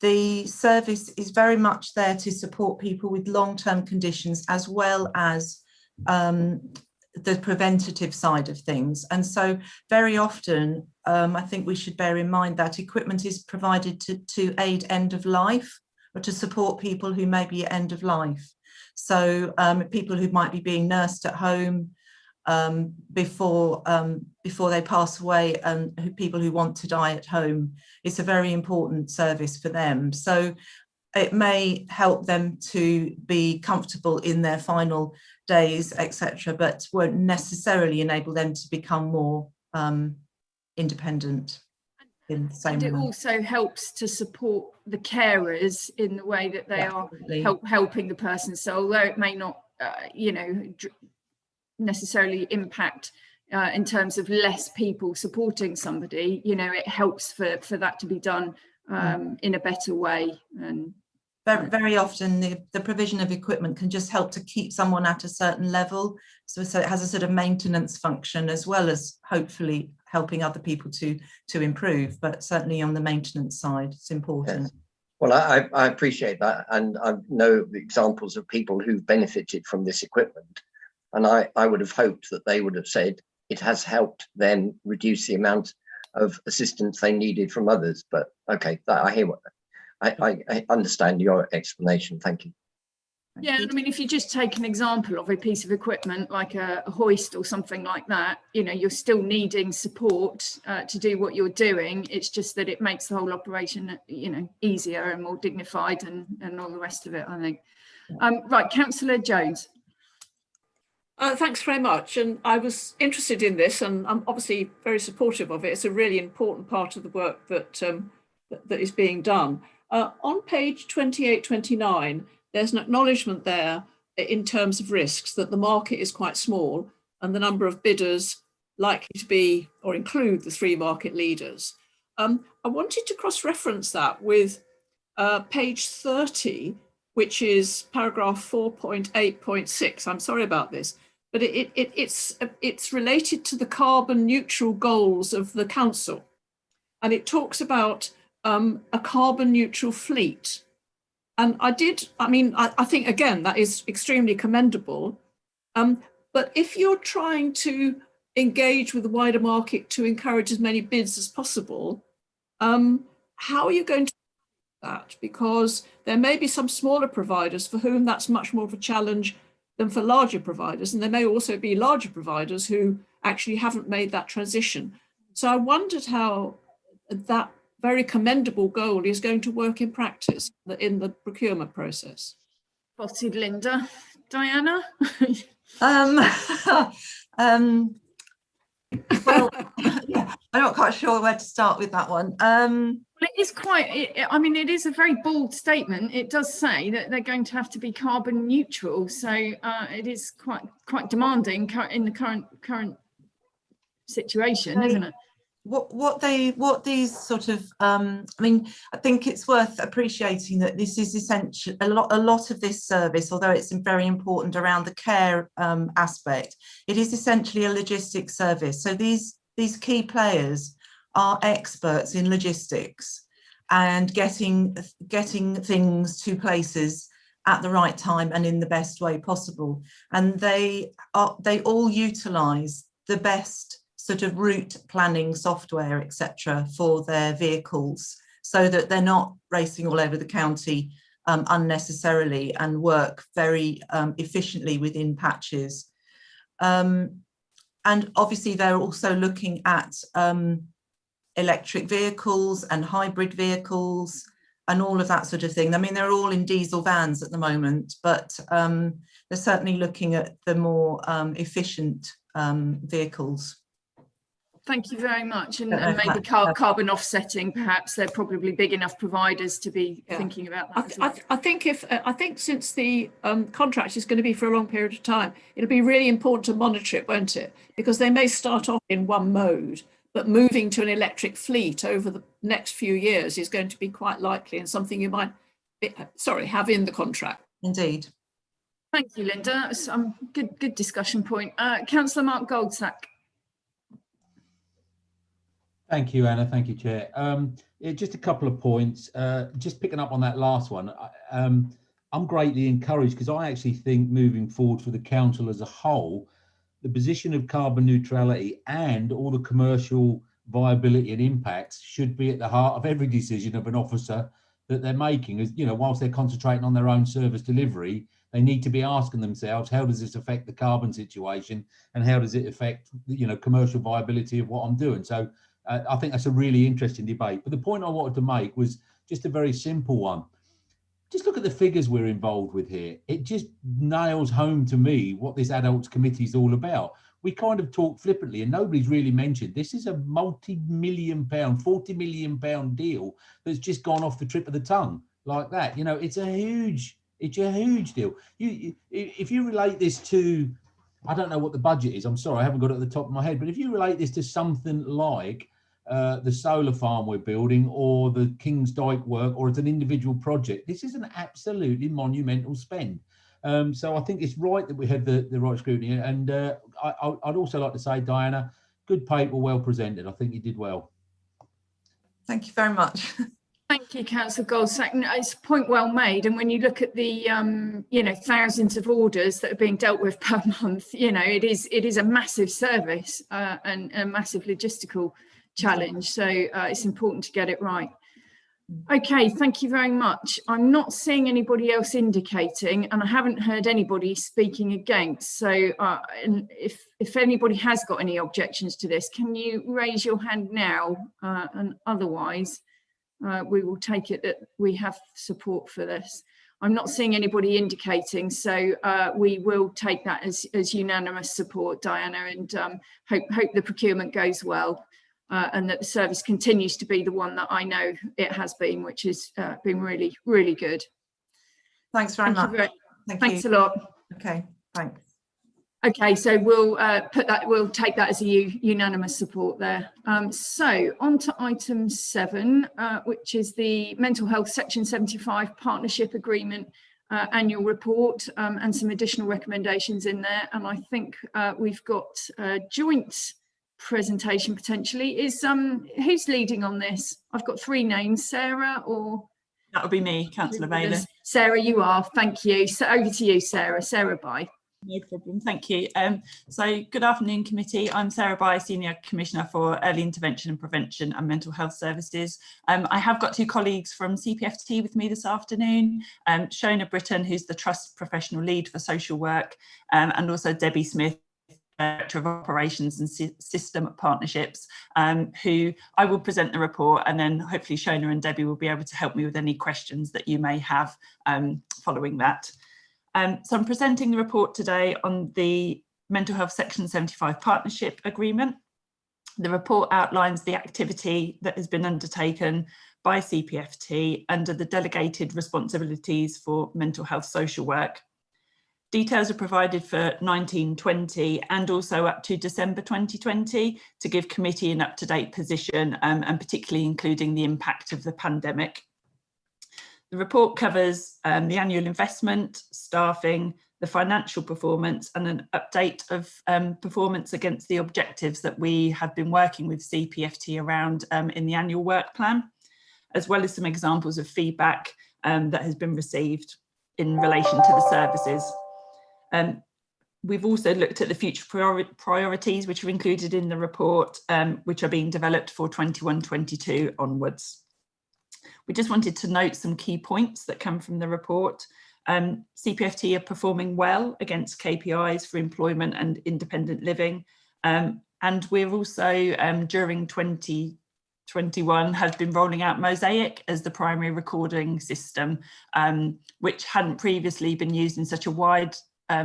[SPEAKER 8] the service is very much there to support people with long-term conditions as well as the preventative side of things. And so very often, I think we should bear in mind that equipment is provided to aid end of life or to support people who may be at end of life. So people who might be being nursed at home before they pass away, and people who want to die at home. It's a very important service for them. So it may help them to be comfortable in their final days, etc., but won't necessarily enable them to become more independent in the same way.
[SPEAKER 2] And it also helps to support the carers in the way that they are helping the person. So although it may not, necessarily impact in terms of less people supporting somebody, it helps for that to be done in a better way. And
[SPEAKER 8] very often the provision of equipment can just help to keep someone at a certain level. So it has a sort of maintenance function as well as hopefully helping other people to improve, but certainly on the maintenance side, it's important.
[SPEAKER 5] Yes. Well, I appreciate that. And I know the examples of people who've benefited from this equipment. And I would have hoped that they would have said it has helped them reduce the amount of assistance they needed from others. But okay, I hear what I understand your explanation. Thank you.
[SPEAKER 2] Yeah, I mean, if you just take an example of a piece of equipment like a hoist or something like that, you're still needing support to do what you're doing. It's just that it makes the whole operation, easier and more dignified and all the rest of it, I think. Right, Councillor Jones.
[SPEAKER 6] Thanks very much. And I was interested in this, and I'm obviously very supportive of it. It's a really important part of the work that is being done. On page 28-29, there's an acknowledgement there in terms of risks that the market is quite small and the number of bidders likely to be or include the 3 market leaders. I wanted to cross-reference that with page 30, which is paragraph 4.8.6. I'm sorry about this, but it's related to the carbon neutral goals of the council. And it talks about a carbon neutral fleet. And I think, again, that is extremely commendable. But if you're trying to engage with the wider market to encourage as many bids as possible, how are you going to do that? Because there may be some smaller providers for whom that's much more of a challenge than for larger providers. And there may also be larger providers who actually haven't made that transition. So I wondered how that very commendable goal is going to work in practice in the procurement process.
[SPEAKER 2] Spotted Linda. Diana?
[SPEAKER 8] Well, I'm not quite sure where to start with that one.
[SPEAKER 2] Well, it is it is a very bold statement. It does say that they're going to have to be carbon neutral. So it is quite demanding in the current situation, isn't it?
[SPEAKER 8] what these sort of I mean, I think it's worth appreciating that this is essential. A lot of this service, although it's very important around the care aspect, it is essentially a logistics service. So these key players are experts in logistics and getting things to places at the right time and in the best way possible. And they all utilise the best sort of route planning software, etc., for their vehicles, so that they're not racing all over the county unnecessarily, and work very efficiently within patches. And obviously they're also looking at electric vehicles and hybrid vehicles and all of that sort of thing. I mean, they're all in diesel vans at the moment, but they're certainly looking at the more efficient vehicles.
[SPEAKER 2] Thank you very much. And maybe carbon offsetting, perhaps they're probably big enough providers to be thinking about that as well.
[SPEAKER 6] I think since the contract is going to be for a long period of time, it'll be really important to monitor it, won't it? Because they may start off in one mode, but moving to an electric fleet over the next few years is going to be quite likely, and something you might have in the contract.
[SPEAKER 8] Indeed.
[SPEAKER 2] Thank you, Linda. That's good discussion point. Councillor Mark Goldsack.
[SPEAKER 3] Thank you, Anna. Thank you, Chair. Just a couple of points. Just picking up on that last one, I'm greatly encouraged, because I actually think moving forward for the council as a whole, the position of carbon neutrality and all the commercial viability and impacts should be at the heart of every decision of an officer that they're making. As you know, whilst they're concentrating on their own service delivery, they need to be asking themselves, how does this affect the carbon situation, and how does it affect, you know, commercial viability of what I'm doing? So I think that's a really interesting debate. But the point I wanted to make was just a very simple one. Just look at the figures we're involved with here. It just nails home to me what this adults committee is all about. We kind of talk flippantly, and nobody's really mentioned this is a multi-million pound, £40 million deal that's just gone off the tip of the tongue like that. You know, it's a huge deal. If you relate this to, I don't know what the budget is, I'm sorry, I haven't got it at the top of my head, but if you relate this to something like the solar farm we're building, or the King's Dyke work, or it's an individual project, this is an absolutely monumental spend. So I think it's right that we had the right scrutiny. And I'd also like to say, Diana, good paper, well presented. I think you did well.
[SPEAKER 8] Thank you very much.
[SPEAKER 2] Thank you, Councillor Goldsack. It's a point well made. And when you look at the, you know, thousands of orders that are being dealt with per month, you know, it is a massive service and a massive logistical challenge. So it's important to get it right. Okay, thank you very much. I'm not seeing anybody else indicating, and I haven't heard anybody speaking against. So and if anybody has got any objections to this, can you raise your hand now? And otherwise, we will take it that we have support for this. I'm not seeing anybody indicating, so we will take that as unanimous support, Diana, and hope the procurement goes well. And that the service continues to be the one that I know it has been, which has been really, really good.
[SPEAKER 8] Thanks very much.
[SPEAKER 2] Thanks a lot.
[SPEAKER 8] Okay, thanks.
[SPEAKER 2] Okay, so we'll we'll take that as a unanimous support there. So on to item 7, which is the Mental Health Section 75 Partnership Agreement annual report, and some additional recommendations in there. And I think we've got a joint presentation potentially. Is who's leading on this? I've got 3 names. Sarah, or
[SPEAKER 9] that would be me, Councillor Bailey.
[SPEAKER 2] Sarah, you are. Thank you. So over to you, Sarah. Sarah Bye.
[SPEAKER 9] No problem, thank you. So good afternoon, committee. I'm Sarah Bye, Senior Commissioner for Early Intervention and Prevention and Mental Health Services. I have got 2 colleagues from CPFT with me this afternoon, Shona Britton, who's the Trust Professional Lead for Social Work, and also Debbie Smith, Director of Operations and System Partnerships, who I will present the report, and then hopefully Shona and Debbie will be able to help me with any questions that you may have following that. So I'm presenting the report today on the Mental Health Section 75 Partnership Agreement. The report outlines the activity that has been undertaken by CPFT under the delegated responsibilities for mental health social work. Details are provided for 1920 and also up to December 2020 to give committee an up-to-date position, and particularly including the impact of the pandemic. The report covers the annual investment, staffing, the financial performance, and an update of performance against the objectives that we have been working with CPFT around in the annual work plan, as well as some examples of feedback that has been received in relation to the services. We've also looked at the future priorities which are included in the report, which are being developed for 21-22 onwards. We just wanted to note some key points that come from the report. CPFT are performing well against KPIs for employment and independent living. And we're also, during 2021, has been rolling out Mosaic as the primary recording system, which hadn't previously been used in such a wide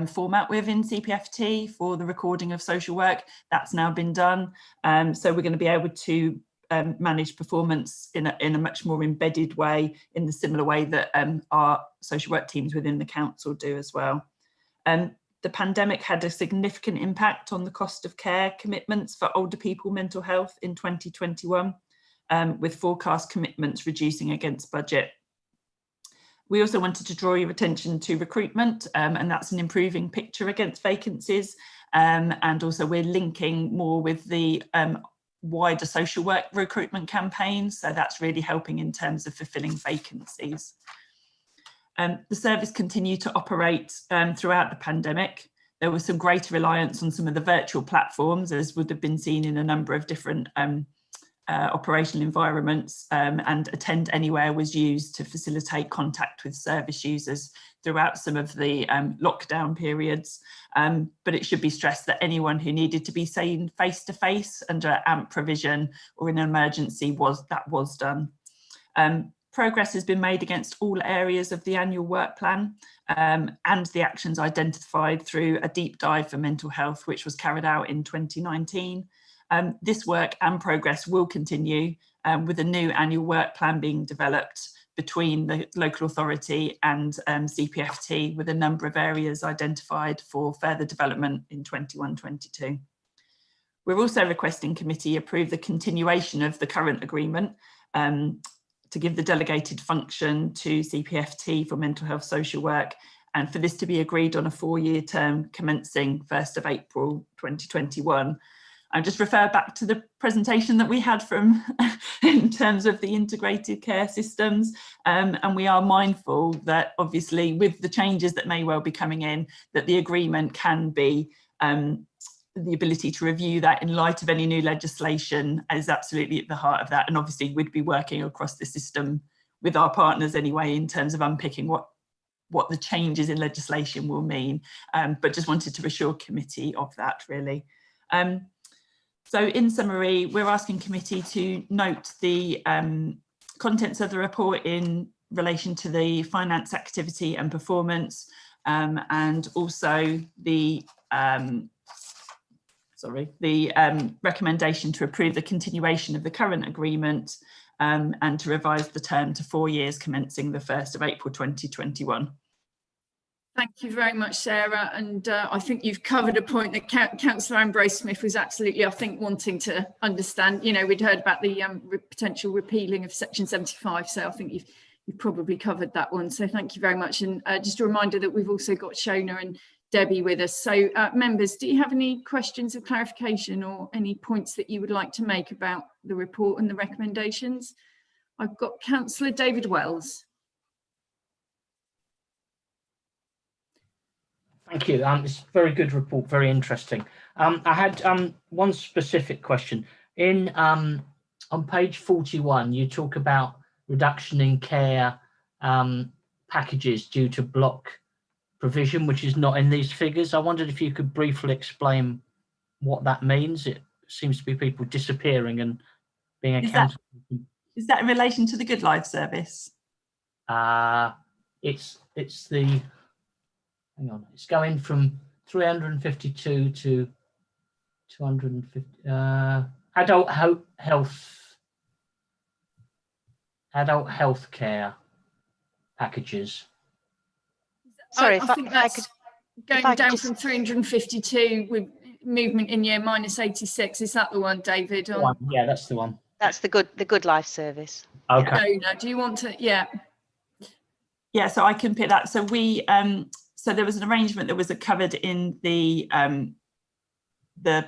[SPEAKER 9] format within CPFT for the recording of social work. That's now been done. So we're going to be able to manage performance in a much more embedded way, in the similar way that our social work teams within the council do as well. The pandemic had a significant impact on the cost of care commitments for older people mental health in 2021, with forecast commitments reducing against budget. We also wanted to draw your attention to recruitment, and that's an improving picture against vacancies. And also we're linking more with the wider social work recruitment campaigns. So that's really helping in terms of fulfilling vacancies. The service continued to operate throughout the pandemic. There was some greater reliance on some of the virtual platforms, as would have been seen in a number of different operational environments, and Attend Anywhere was used to facilitate contact with service users throughout some of the lockdown periods. But it should be stressed that anyone who needed to be seen face-to-face under AMP provision or in an emergency was done. Progress has been made against all areas of the annual work plan, and the actions identified through a deep dive for mental health, which was carried out in 2019. This work and progress will continue with a new annual work plan being developed between the local authority and CPFT, with a number of areas identified for further development in 21-22. We're also requesting committee approve the continuation of the current agreement to give the delegated function to CPFT for mental health social work, and for this to be agreed on a 4-year term commencing 1st of April 2021. I just refer back to the presentation that we had from in terms of the integrated care systems, and we are mindful that obviously with the changes that may well be coming in, that the agreement can be the ability to review that in light of any new legislation is absolutely at the heart of that. And obviously we'd be working across the system with our partners anyway in terms of unpicking what the changes in legislation will mean, but just wanted to assure committee of that really. So in summary, we're asking committee to note the contents of the report in relation to the finance activity and performance, and also the recommendation to approve the continuation of the current agreement, and to revise the term to 4 years commencing the 1st of April 2021.
[SPEAKER 2] Thank you very much, Sarah. And I think you've covered a point that Councillor Ambrose-Smith was absolutely, I think, wanting to understand. You know, we'd heard about the potential repealing of Section 75, so I think you've probably covered that one. So thank you very much. And just a reminder that we've also got Shona and Debbie with us. So members, do you have any questions of clarification or any points that you would like to make about the report and the recommendations? I've got Councillor David Wells.
[SPEAKER 10] Thank you. It's a very good report, very interesting. I had one specific question. On page 41, you talk about reduction in care packages due to block provision, which is not in these figures. I wondered if you could briefly explain what that means. It seems to be people disappearing and being accounted.
[SPEAKER 9] Is that in relation to the Good Life service?
[SPEAKER 10] It's the, hang on, it's going from 352 to 250. Adult health care packages.
[SPEAKER 11] Sorry,
[SPEAKER 2] I think that's Going down from 352 with movement in year -86. Is that the one, David?
[SPEAKER 10] Yeah, that's the one.
[SPEAKER 11] That's the good life service.
[SPEAKER 10] Okay.
[SPEAKER 2] No, do you want to? Yeah.
[SPEAKER 9] Yeah, so I can pick that. So we so there was an arrangement that was covered in the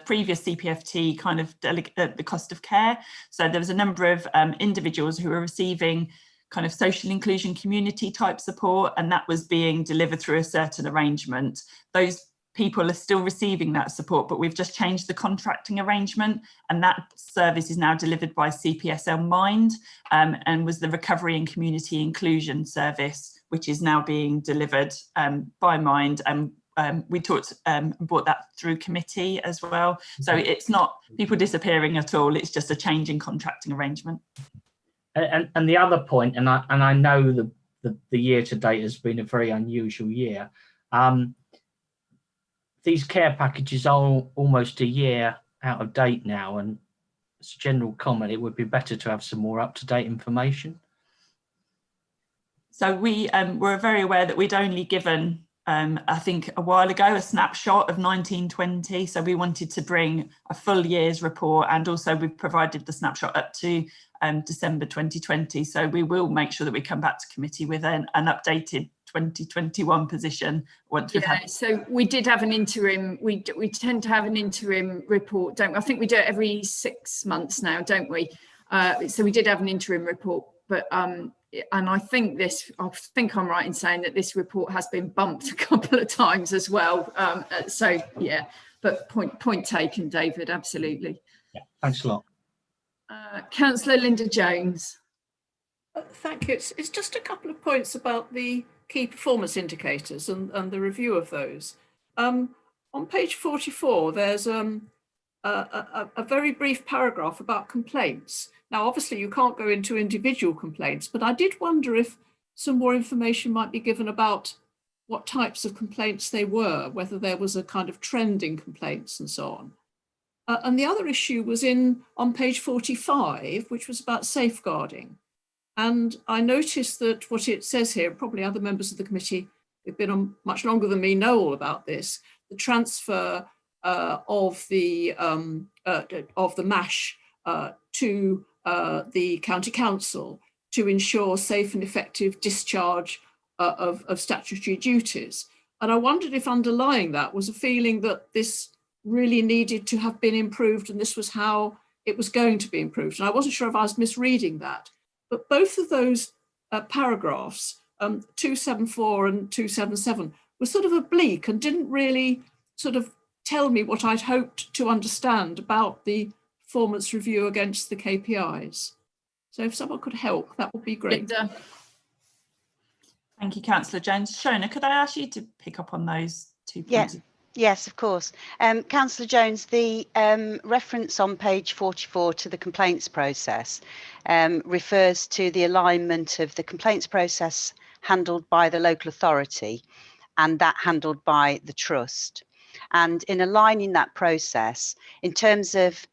[SPEAKER 9] previous CPFT kind of the cost of care. So there was a number of individuals who were receiving kind of social inclusion community type support, and that was being delivered through a certain arrangement. Those people are still receiving that support, but we've just changed the contracting arrangement, and that service is now delivered by CPSL Mind, and was the Recovery and Community Inclusion Service, which is now being delivered by Mind. And we brought that through committee as well. So it's not people disappearing at all, it's just a change in contracting arrangement.
[SPEAKER 10] And the other point, and I know the year to date has been a very unusual year. These care packages are almost a year out of date now, and as a general comment, it would be better to have some more up-to-date information.
[SPEAKER 9] So we were very aware that we'd only given, I think a while ago, a snapshot of 1920. So we wanted to bring a full year's report, and also we've provided the snapshot up to December 2020. So we will make sure that we come back to committee with an updated 2021 position once we've had.
[SPEAKER 2] So we did have an interim, we tend to have an interim report, don't we? I think we do it every 6 months now, don't we? So we did have an interim report, but and I think I'm right in saying that this report has been bumped a couple of times as well. So yeah, but point taken, David, absolutely.
[SPEAKER 10] Yeah, thanks a lot.
[SPEAKER 2] Councillor Linda Jones.
[SPEAKER 6] Thank you. It's just a couple of points about the key performance indicators and the review of those. On page 44, there's a very brief paragraph about complaints. Now, obviously, you can't go into individual complaints, but I did wonder if some more information might be given about what types of complaints they were, whether there was a kind of trend in complaints and so on. And the other issue was on page 45, which was about safeguarding. And I noticed that what it says here, probably other members of the committee who've been on much longer than me know all about this, the transfer of the MASH to the county council to ensure safe and effective discharge of statutory duties. And I wondered if underlying that was a feeling that this really needed to have been improved, and this was how it was going to be improved. And I wasn't sure if I was misreading that. But both of those paragraphs, 274 and 277, were sort of oblique and didn't really sort of tell me what I'd hoped to understand about the performance review against the KPIs. So if someone could help, that would be great.
[SPEAKER 2] Linda.
[SPEAKER 9] Thank you, Councillor Jones. Shona, could I ask you to pick up on those 2 points?
[SPEAKER 11] Yes, of course. Councillor Jones, the reference on page 44 to the complaints process refers to the alignment of the complaints process handled by the local authority and that handled by the trust. And in aligning that process, in terms of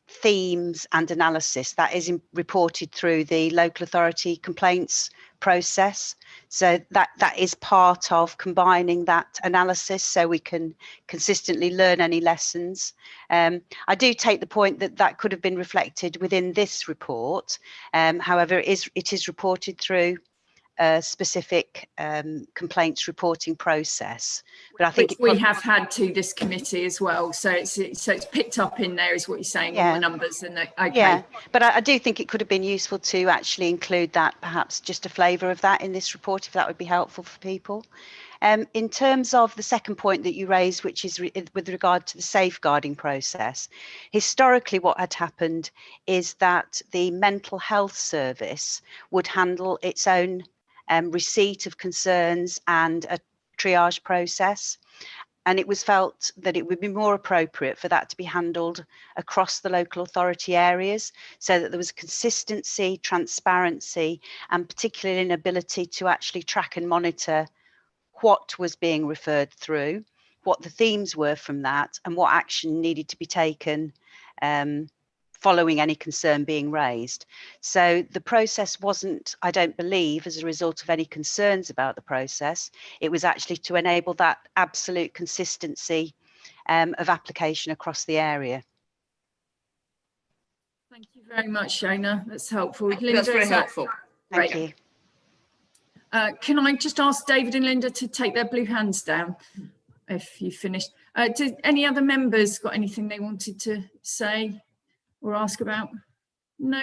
[SPEAKER 11] themes and analysis, that is reported through the local authority complaints process. So that is part of combining that analysis so we can consistently learn any lessons. I do take the point that could have been reflected within this report. However, it is reported through a specific complaints reporting process, but I think
[SPEAKER 2] we have had to this committee as well, so it's picked up in there, is what you're saying, all the numbers and okay.
[SPEAKER 11] Yeah, but I do think it could have been useful to actually include that, perhaps just a flavour of that in this report, if that would be helpful for people. In terms of the second point that you raised, which is with regard to the safeguarding process, historically what had happened is that the mental health service would handle its own receipt of concerns and a triage process, and it was felt that it would be more appropriate for that to be handled across the local authority areas, so that there was consistency, transparency, and particularly an ability to actually track and monitor what was being referred through, what the themes were from that, and what action needed to be taken following any concern being raised. So the process wasn't, I don't believe, as a result of any concerns about the process. It was actually to enable that absolute consistency of application across the area.
[SPEAKER 2] Thank you very much, Shona. That's helpful. Linda,
[SPEAKER 6] That's very helpful.
[SPEAKER 11] Thank
[SPEAKER 2] Great.
[SPEAKER 11] you.
[SPEAKER 2] Can I just ask David and Linda to take their blue hands down if you finished? Did any other members got anything they wanted to say or ask about? No.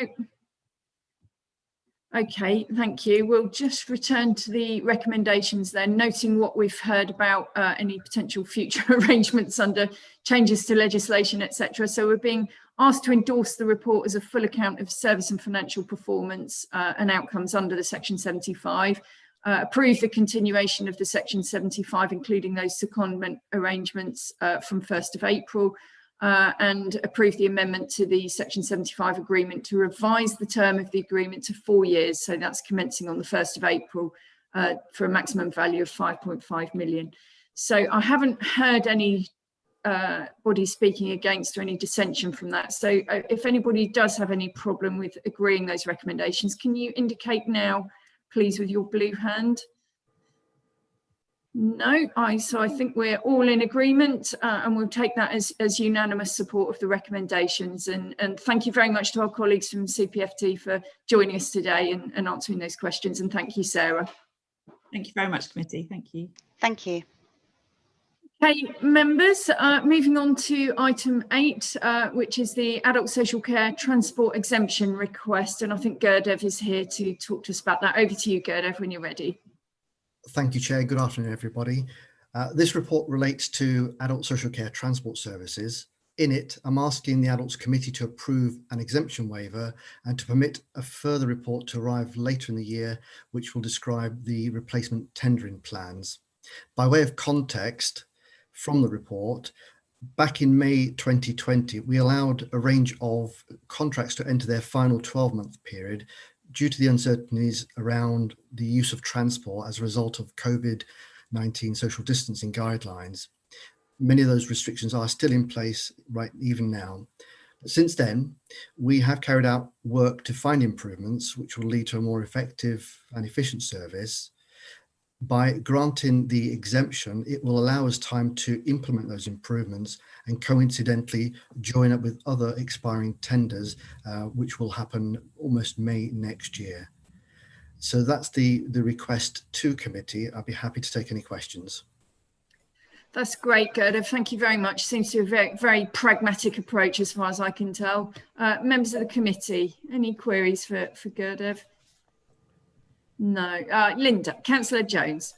[SPEAKER 2] Okay, thank you. We'll just return to the recommendations then, noting what we've heard about any potential future arrangements under changes to legislation, etc. So we're being asked to endorse the report as a full account of service and financial performance and outcomes under the Section 75, approve the continuation of the Section 75, including those secondment arrangements from 1st of April, and approve the amendment to the Section 75 agreement to revise the term of the agreement to 4 years. So that's commencing on the 1st of April for a maximum value of 5.5 million. So I haven't heard any body speaking against or any dissension from that. So if anybody does have any problem with agreeing those recommendations, can you indicate now, please, with your blue hand? No, so I think we're all in agreement and we'll take that as unanimous support of the recommendations. And thank you very much to our colleagues from CPFT for joining us today and answering those questions. And thank you, Sarah.
[SPEAKER 9] Thank you very much, committee. Thank you.
[SPEAKER 11] Thank you.
[SPEAKER 2] Okay, members, moving on to item 8, which is the adult social care transport exemption request. And I think Gurdev is here to talk to us about that. Over to you, Gurdev, when you're ready.
[SPEAKER 12] Thank you, Chair. Good afternoon, everybody. This report relates to adult social care transport services. In it, I'm asking the Adults Committee to approve an exemption waiver and to permit a further report to arrive later in the year, which will describe the replacement tendering plans. By way of context from the report, back in May 2020, we allowed a range of contracts to enter their final 12-month period due to the uncertainties around the use of transport as a result of COVID-19 social distancing guidelines. Many of those restrictions are still in place right even now. Since then, we have carried out work to find improvements which will lead to a more effective and efficient service. By granting the exemption, it will allow us time to implement those improvements and coincidentally join up with other expiring tenders, which will happen almost May next year. So that's the request to committee. I'll be happy to take any questions.
[SPEAKER 2] That's great, Gurdev. Thank you very much. Seems to be a very, very pragmatic approach as far as I can tell. Members of the committee, any queries for Gurdev? No. Linda, Councillor Jones.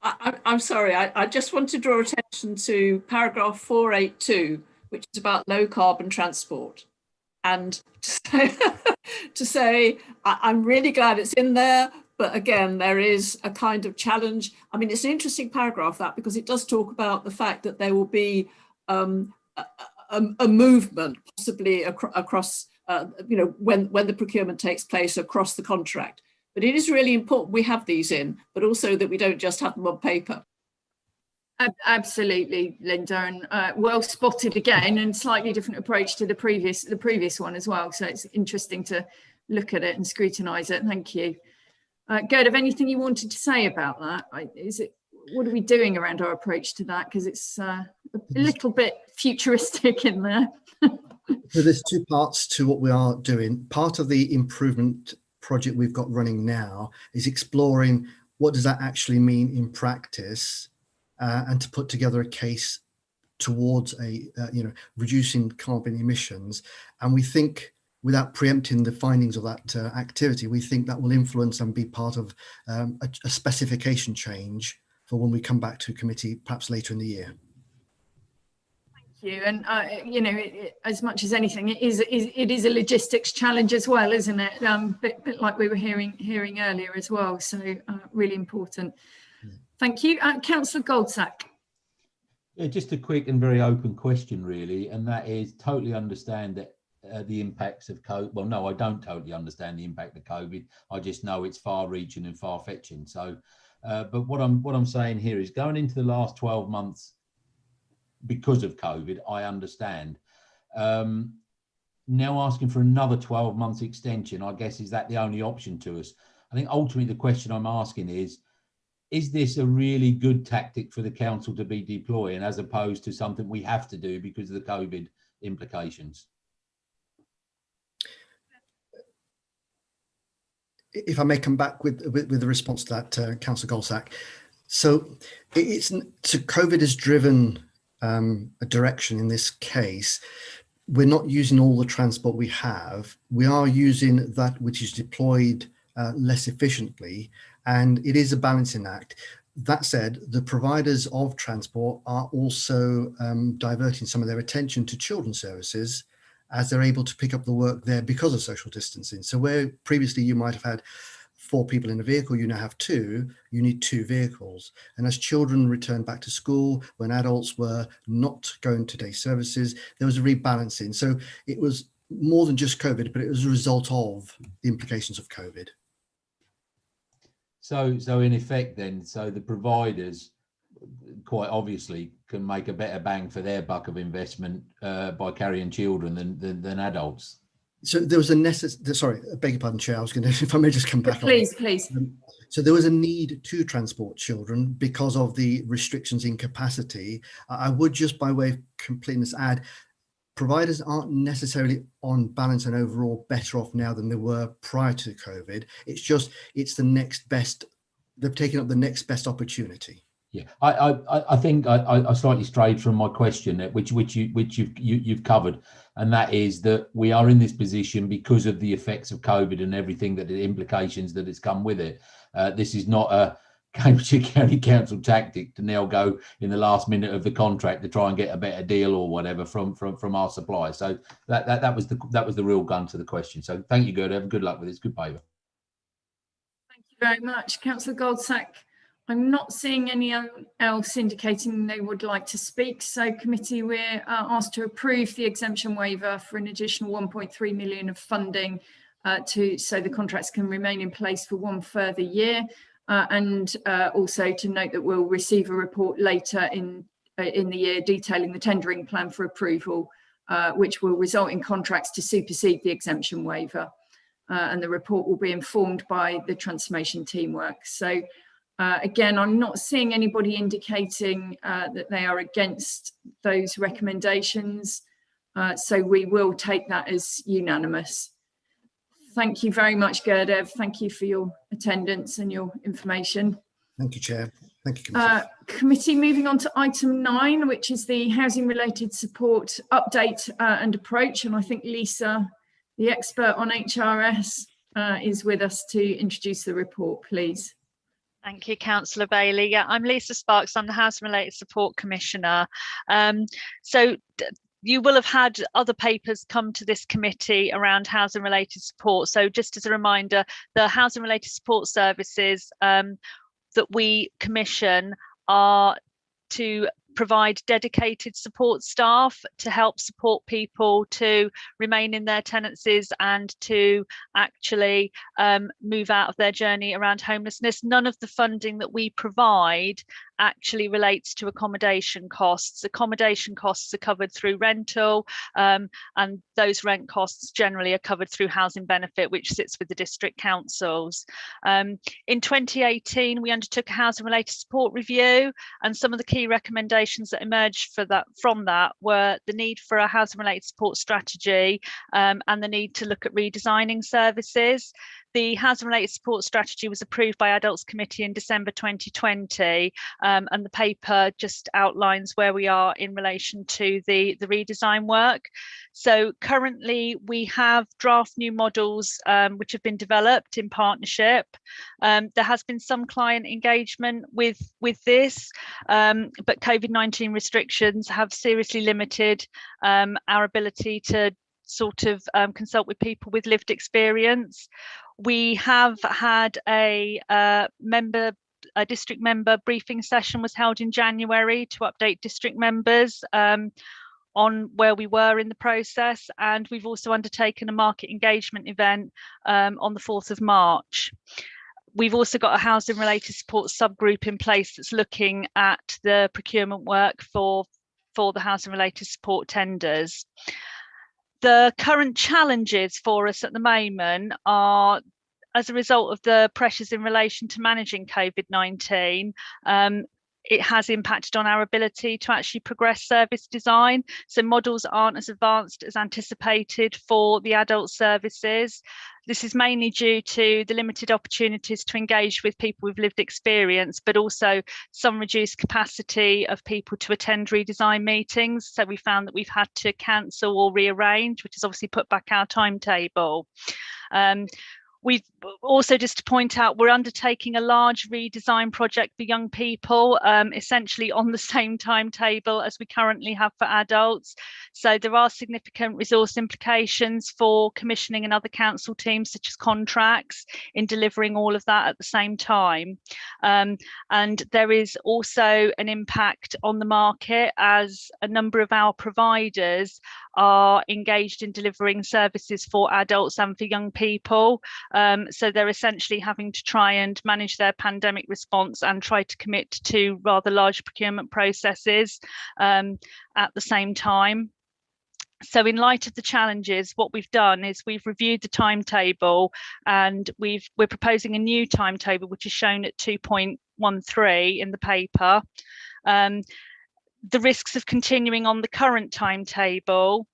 [SPEAKER 6] I'm sorry, I just want to draw attention to paragraph 482, which is about low carbon transport. And to say I'm really glad it's in there, but again, there is a kind of challenge. I mean, it's an interesting paragraph, that, because it does talk about the fact that there will be a movement possibly across, when the procurement takes place across the contract. But it is really important we have these in, but also that we don't just have them on paper.
[SPEAKER 2] Absolutely, Linda, and well spotted again, and slightly different approach to the previous one as well. So it's interesting to look at it and scrutinise it. Thank you. Gurdev, anything you wanted to say about that? What are we doing around our approach to that? Because it's a little bit futuristic in there.
[SPEAKER 12] So there's two parts to what we are doing. Part of the improvement project we've got running now is exploring what does that actually mean in practice, and to put together a case towards reducing carbon emissions. And we think, without preempting the findings of that activity, we think that will influence and be part of a specification change for when we come back to committee, perhaps later in the year.
[SPEAKER 2] You and as much as anything, it is a logistics challenge as well, isn't it? Bit like we were hearing earlier as well. So really important. Thank you, Councillor Goldsack.
[SPEAKER 3] Yeah, just a quick and very open question, really, and that is totally understand that the impacts of COVID. Well, no, I don't totally understand the impact of COVID. I just know it's far-reaching and far-fetching. So, but what I'm saying here is going into the last 12 months. Because of COVID, I understand. now asking for another 12 months extension, I guess, is that the only option to us? I think ultimately the question I'm asking is this a really good tactic for the council to be deploying, as opposed to something we have to do because of the COVID implications?
[SPEAKER 12] If I may come back with the response to that, Councillor Goldsack. So COVID has driven a direction in this case. We're not using all the transport we have. We are using that which is deployed less efficiently, and it is a balancing act. That said, the providers of transport are also diverting some of their attention to children's services, as they're able to pick up the work there because of social distancing. So where previously you might have had 4 people in a vehicle, you now have 2, you need 2 vehicles. And as children return back to school, when adults were not going to day services, there was a rebalancing. So it was more than just COVID, but it was a result of the implications of COVID.
[SPEAKER 3] So in effect then, so the providers quite obviously can make a better bang for their buck of investment by carrying children than adults.
[SPEAKER 12] So there was a necessary, sorry, I beg your pardon, Chair, I was going to, if I may just come back
[SPEAKER 2] please,
[SPEAKER 12] on.
[SPEAKER 2] Please.
[SPEAKER 12] So there was a need to transport children because of the restrictions in capacity. I would just, by way of completeness, add, providers aren't necessarily on balance and overall better off now than they were prior to COVID. It's just, it's the next best, they've taken up the next best opportunity.
[SPEAKER 3] Yeah, I think I slightly strayed from my question, which you've covered, and that is that we are in this position because of the effects of COVID and everything that the implications that it's come with it. This is not a Cambridgeshire County Council tactic to now go in the last minute of the contract to try and get a better deal or whatever from our supplier. So that was the real gun to the question. So thank you, Gerda. Good luck with it. It's good paper.
[SPEAKER 2] Thank you very much, Councillor Goldsack. I'm not seeing anyone else indicating they would like to speak. So committee, we're asked to approve the exemption waiver for an additional 1.3 million of funding so the contracts can remain in place for 1 further year. And also to note that we'll receive a report later in the year detailing the tendering plan for approval, which will result in contracts to supersede the exemption waiver. And the report will be informed by the transformation teamwork. So again, I'm not seeing anybody indicating that they are against those recommendations. So we will take that as unanimous. Thank you very much, Gurdev. Thank you for your attendance and your information.
[SPEAKER 12] Thank you, Chair. Thank you, Committee.
[SPEAKER 2] Committee, moving on to item 9, which is the housing related support update and approach. And I think Lisa, the expert on HRS, is with us to introduce the report, please.
[SPEAKER 13] Thank you, Councillor Bailey. Yeah, I'm Lisa Sparks. I'm the Housing Related Support Commissioner. You will have had other papers come to this committee around housing related support. So just as a reminder, the housing related support services that we commission are to provide dedicated support staff to help support people to remain in their tenancies and to actually move out of their journey around homelessness. None of the funding that we provide actually relates to accommodation costs. Accommodation costs are covered through rental, and those rent costs generally are covered through housing benefit, which sits with the district councils. In 2018, we undertook a housing related support review, and some of the key recommendations that emerged from that were the need for a housing related support strategy and the need to look at redesigning services. The housing related support strategy was approved by Adults Committee in December 2020, and the paper just outlines where we are in relation to the redesign work. So currently we have draft new models which have been developed in partnership. There has been some client engagement with this, but COVID-19 restrictions have seriously limited our ability to sort of consult with people with lived experience. We have had a district member briefing session was held in January to update district members on where we were in the process, and we've also undertaken a market engagement event on the 4th of March. We've also got a housing related support subgroup in place that's looking at the procurement work for the housing related support tenders. The current challenges for us at the moment are, as a result of the pressures in relation to managing COVID-19, it has impacted on our ability to actually progress service design. So models aren't as advanced as anticipated for the adult services. This is mainly due to the limited opportunities to engage with people with lived experience, but also some reduced capacity of people to attend redesign meetings. So we found that we've had to cancel or rearrange, which has obviously put back our timetable. We've also, just to point out, we're undertaking a large redesign project for young people, essentially on the same timetable as we currently have for adults. So there are significant resource implications for commissioning and other council teams, such as contracts, in delivering all of that at the same time. And there is also an impact on the market, as a number of our providers are engaged in delivering services for adults and for young people. So they're essentially having to try and manage their pandemic response and try to commit to rather large procurement processes at the same time. So in light of the challenges, what we've done is we've reviewed the timetable, and we're proposing a new timetable, which is shown at 2.13 in the paper. The risks of continuing on the current timetable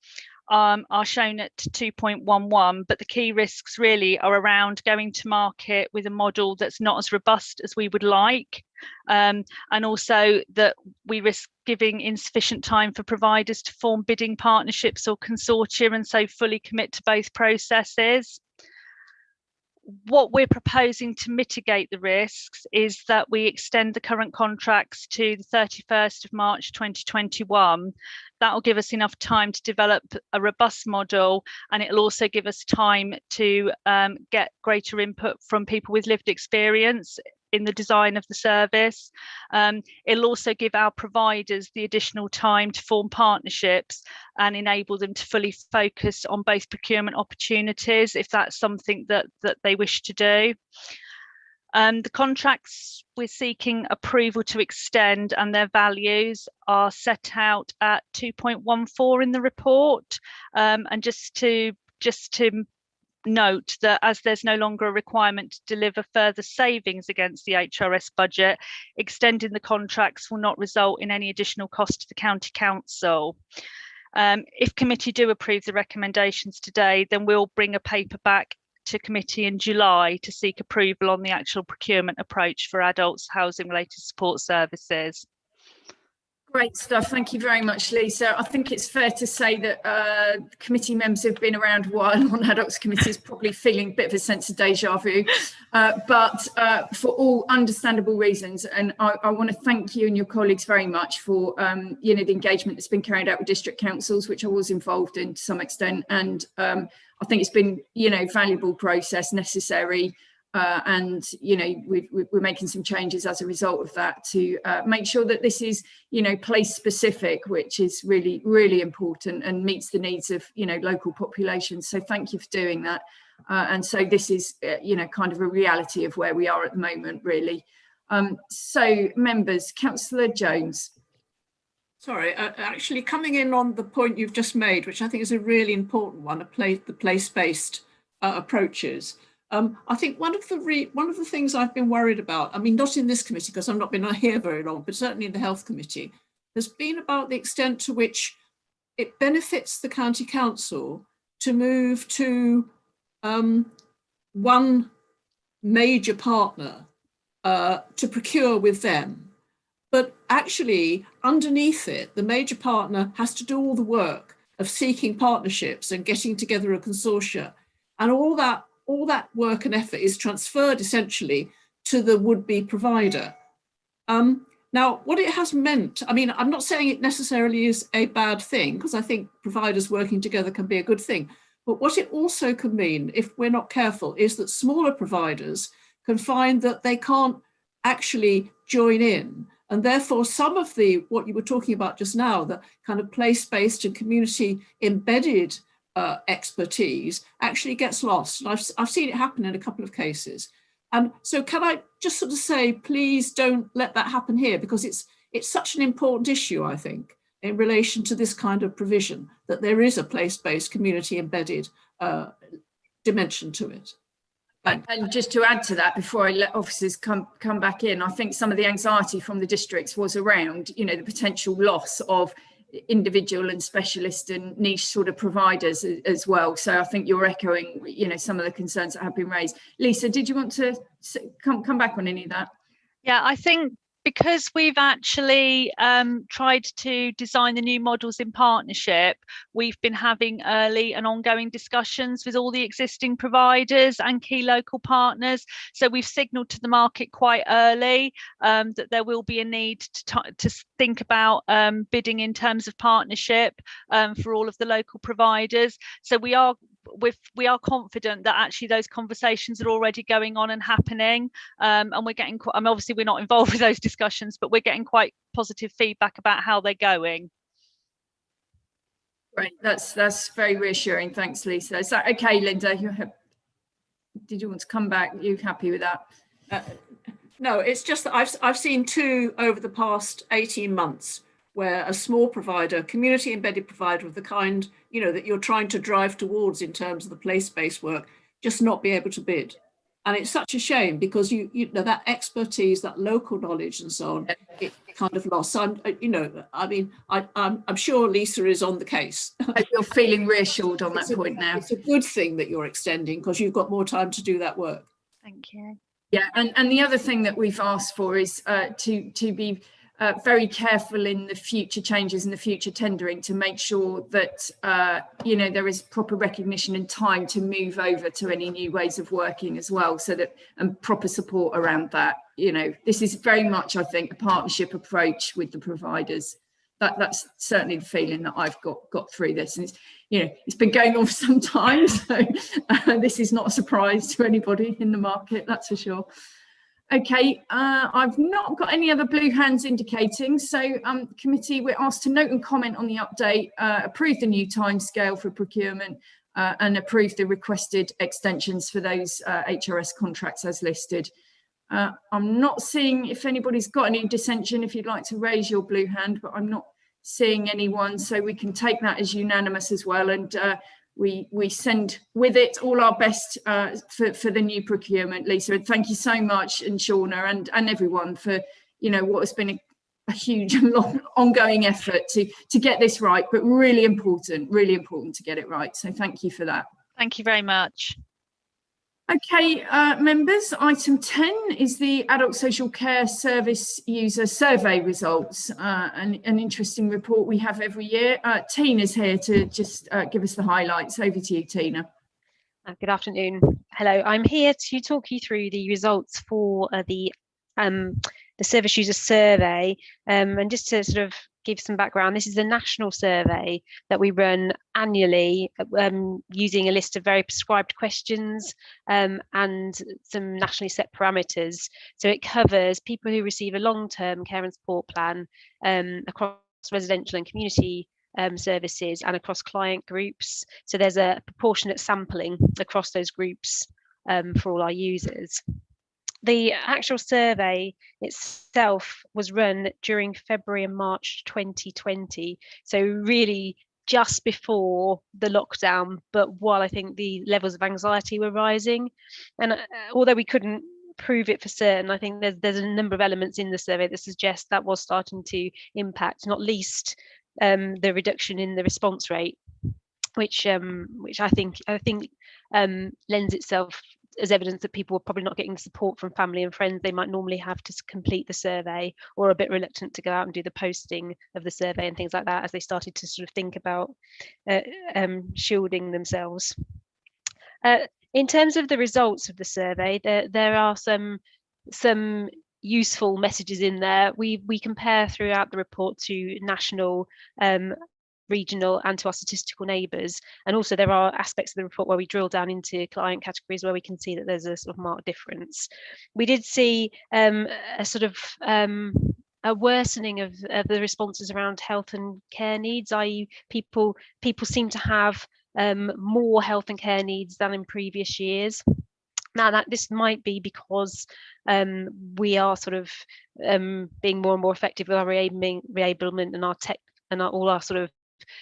[SPEAKER 13] are shown at 2.11, but the key risks really are around going to market with a model that's not as robust as we would like, and also that we risk giving insufficient time for providers to form bidding partnerships or consortia and so fully commit to both processes. What we're proposing to mitigate the risks is that we extend the current contracts to the 31st of March 2021. That will give us enough time to develop a robust model, and it'll also give us time to get greater input from people with lived experience in the design of the service. It'll also give our providers the additional time to form partnerships and enable them to fully focus on both procurement opportunities, if that's something that they wish to do. The contracts we're seeking approval to extend and their values are set out at 2.14 in the report. And just to note that as there's no longer a requirement to deliver further savings against the HRS budget, extending the contracts will not result in any additional cost to the County Council. If committee do approve the recommendations today, then we'll bring a paper back to committee in July to seek approval on the actual procurement approach for adults housing related support services.
[SPEAKER 2] Great stuff. Thank you very much, Lisa. I think it's fair to say that committee members who've been around a while on adults committees probably feeling a bit of a sense of deja vu, but for all understandable reasons. And I want to thank you and your colleagues very much for the engagement that's been carried out with district councils, which I was involved in to some extent. And I think it's been, valuable process, necessary. And we're making some changes as a result of that to make sure that this is place specific, which is really important and meets the needs of local populations. So thank you for doing that. And so this is kind of a reality of where we are at the moment, really. So members, Councillor Jones.
[SPEAKER 6] Sorry, actually coming in on the point you've just made, which I think is a really important one, the place-based approaches. I think one of the things I've been worried about, I mean, not in this committee because I've not been here very long, but certainly in the Health Committee, has been about the extent to which it benefits the County Council to move to one major partner to procure with them. But actually, underneath it, the major partner has to do all the work of seeking partnerships and getting together a consortia, and all that work and effort is transferred essentially to the would-be provider. Now, what it has meant, I mean, I'm not saying it necessarily is a bad thing, because I think providers working together can be a good thing. But what it also can mean, if we're not careful, is that smaller providers can find that they can't actually join in. And therefore, some of what you were talking about just now, the kind of place-based and community embedded expertise actually gets lost. And I've seen it happen in a couple of cases. And so can I just sort of say, please don't let that happen here, because it's such an important issue, I think. in relation to this kind of provision, that there is a place-based, community-embedded dimension to it.
[SPEAKER 2] And just to add to that, before I let officers come back in, I think some of the anxiety from the districts was around, you know, the potential loss of individual and specialist and niche sort of providers as well. So I think you're echoing, you know, some of the concerns that have been raised. Lisa, did you want to come back on any of that?
[SPEAKER 13] Yeah, I think because we've actually tried to design the new models in partnership, we've been having early and ongoing discussions with all the existing providers and key local partners. So we've signalled to the market quite early that there will be a need to think about bidding in terms of partnership for all of the local providers. So we are confident that actually those conversations are already going on and happening, and we're getting obviously we're not involved with those discussions, but we're getting quite positive feedback about how they're going.
[SPEAKER 2] Great, that's very reassuring. Thanks, Lisa. Is that okay, Linda? Did you want to come back? Are you happy with that?
[SPEAKER 6] No, it's just that I've seen two over the past 18 months where a small provider, community embedded provider of the kind, you know, that you're trying to drive towards in terms of the place-based work, just not be able to bid. And it's such a shame because you know that expertise, that local knowledge and so on, it kind of lost. So I'm sure Lisa is on the case.
[SPEAKER 2] You're feeling reassured on that point now.
[SPEAKER 6] It's a good thing that you're extending because you've got more time to do that work.
[SPEAKER 13] Thank you.
[SPEAKER 2] Yeah, and the other thing that we've asked for is to be very careful in the future changes and the future tendering to make sure that you know, there is proper recognition and time to move over to any new ways of working as well, so that and proper support around that. You know, this is very much, I think, a partnership approach with the providers. That's certainly the feeling that I've got through this, and it's, you know, it's been going on for some time, so this is not a surprise to anybody in the market, that's for sure. Okay, I've not got any other blue hands indicating. So committee, we're asked to note and comment on the update, approve the new timescale for procurement and approve the requested extensions for those HRS contracts as listed. I'm not seeing if anybody's got any dissension, if you'd like to raise your blue hand, but I'm not seeing anyone. So we can take that as unanimous as well. And we send with it all our best for the new procurement, Lisa. And thank you so much, and Shauna and everyone for, you know, what has been a huge and long ongoing effort to get this right, but really important to get it right. So thank you for that.
[SPEAKER 13] Thank you very much.
[SPEAKER 2] Okay, members, item 10 is the Adult Social Care Service User Survey results, an interesting report we have every year. Tina's here to just give us the highlights. Over to you, Tina.
[SPEAKER 14] Good afternoon. Hello, I'm here to talk you through the results for the Service User Survey, and just to sort of give some background, this is a national survey that we run annually using a list of very prescribed questions and some nationally set parameters. So it covers people who receive a long-term care and support plan across residential and community services and across client groups. So there's a proportionate sampling across those groups for all our users. The actual survey itself was run during February and March 2020, so really just before the lockdown, but while I think the levels of anxiety were rising. And although we couldn't prove it for certain, I think there's a number of elements in the survey that suggest that was starting to impact, not least the reduction in the response rate, which I think lends itself as evidence that people were probably not getting the support from family and friends they might normally have to complete the survey, or a bit reluctant to go out and do the posting of the survey and things like that as they started to sort of think about shielding themselves. In terms of the results of the survey, there are some useful messages in there. We compare throughout the report to national, regional and to our statistical neighbours, and also there are aspects of the report where we drill down into client categories where we can see that there's a sort of marked difference. We did see a sort of a worsening of the responses around health and care needs, i.e. people seem to have more health and care needs than in previous years. Now this might be because we are sort of being more and more effective with our reablement and our tech all our sort of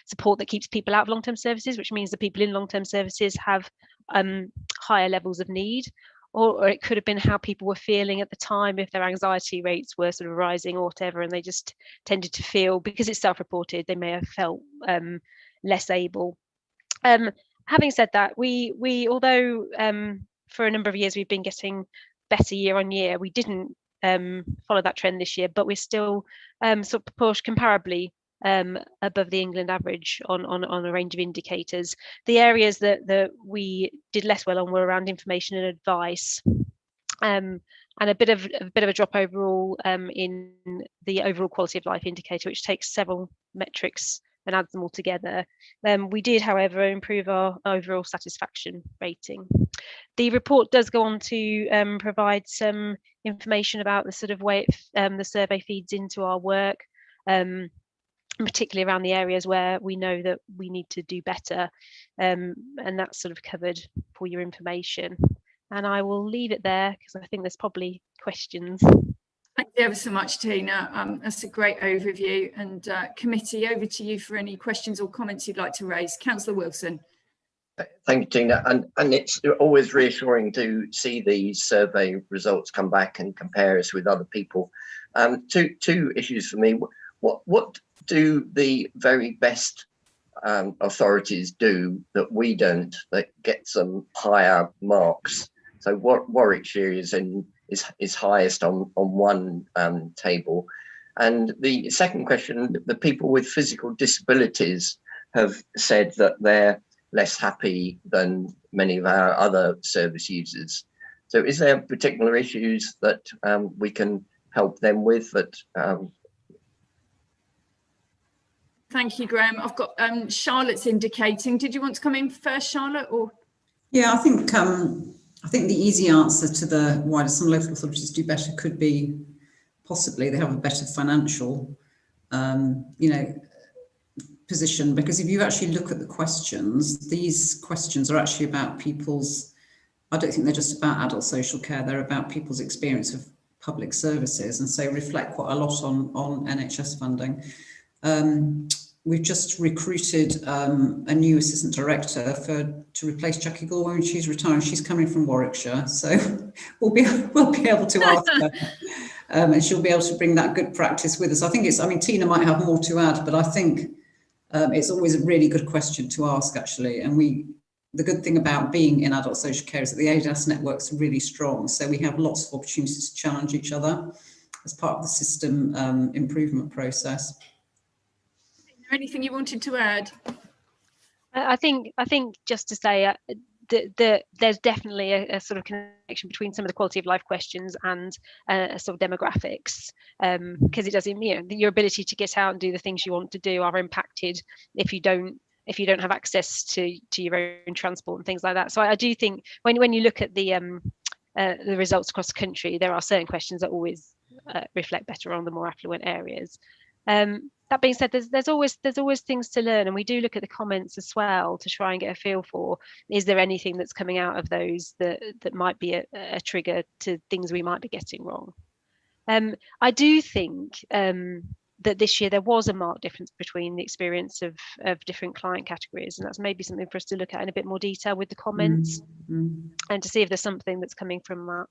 [SPEAKER 14] support that keeps people out of long-term services, which means the people in long-term services have higher levels of need, or it could have been how people were feeling at the time, if their anxiety rates were sort of rising or whatever, and they just tended to feel, because it's self-reported, they may have felt less able. Having said that, we although for a number of years we've been getting better year on year, we didn't follow that trend this year, but we're still sort of proportionally comparably above the England average on a range of indicators. The areas that we did less well on were around information and advice, and a bit of a drop overall in the overall quality of life indicator, which takes several metrics and adds them all together. We did, however, improve our overall satisfaction rating. The report does go on to provide some information about the sort of way the survey feeds into our work, particularly around the areas where we know that we need to do better, and that's sort of covered for your information. And I will leave it there because I think there's probably questions.
[SPEAKER 2] Thank you ever so much, Tina. That's a great overview. And committee, over to you for any questions or comments you'd like to raise. Councillor Wilson.
[SPEAKER 5] Thank you, Tina. And it's always reassuring to see these survey results come back and compare us with other people. Two issues for me. What do the very best authorities do that we don't, that get some higher marks? So Warwickshire is highest on one table. And the second question, the people with physical disabilities have said that they're less happy than many of our other service users. So is there particular issues that we can help them with that?
[SPEAKER 2] Thank you, Graham. I've got Charlotte's indicating. Did you want to come in first, Charlotte? Or
[SPEAKER 15] yeah, I think the easy answer to the why do some local authorities do better could be possibly they have a better financial, position. Because if you actually look at the questions, these questions are actually about people's. I don't think they're just about adult social care. They're about people's experience of public services, and so reflect quite a lot on NHS funding. We've just recruited a new assistant director to replace Jackie Gore when she's retiring. She's coming from Warwickshire, so we'll be able to ask her, and she'll be able to bring that good practice with us. I think Tina might have more to add, but I think it's always a really good question to ask, actually. And the good thing about being in adult social care is that the ADAS networks are really strong, so we have lots of opportunities to challenge each other as part of the system improvement process.
[SPEAKER 2] Anything you wanted to add?
[SPEAKER 14] I think just to say that there's definitely a sort of connection between some of the quality of life questions and sort of demographics, because it doesn't, your ability to get out and do the things you want to do are impacted if you don't have access to your own transport and things like that. So I do think when you look at the results across the country, there are certain questions that always reflect better on the more affluent areas. That being said, there's always things to learn, and we do look at the comments as well to try and get a feel for, is there anything that's coming out of those that might be a trigger to things we might be getting wrong. I do think that this year there was a marked difference between the experience of different client categories, and that's maybe something for us to look at in a bit more detail with the comments and to see if there's something that's coming from that.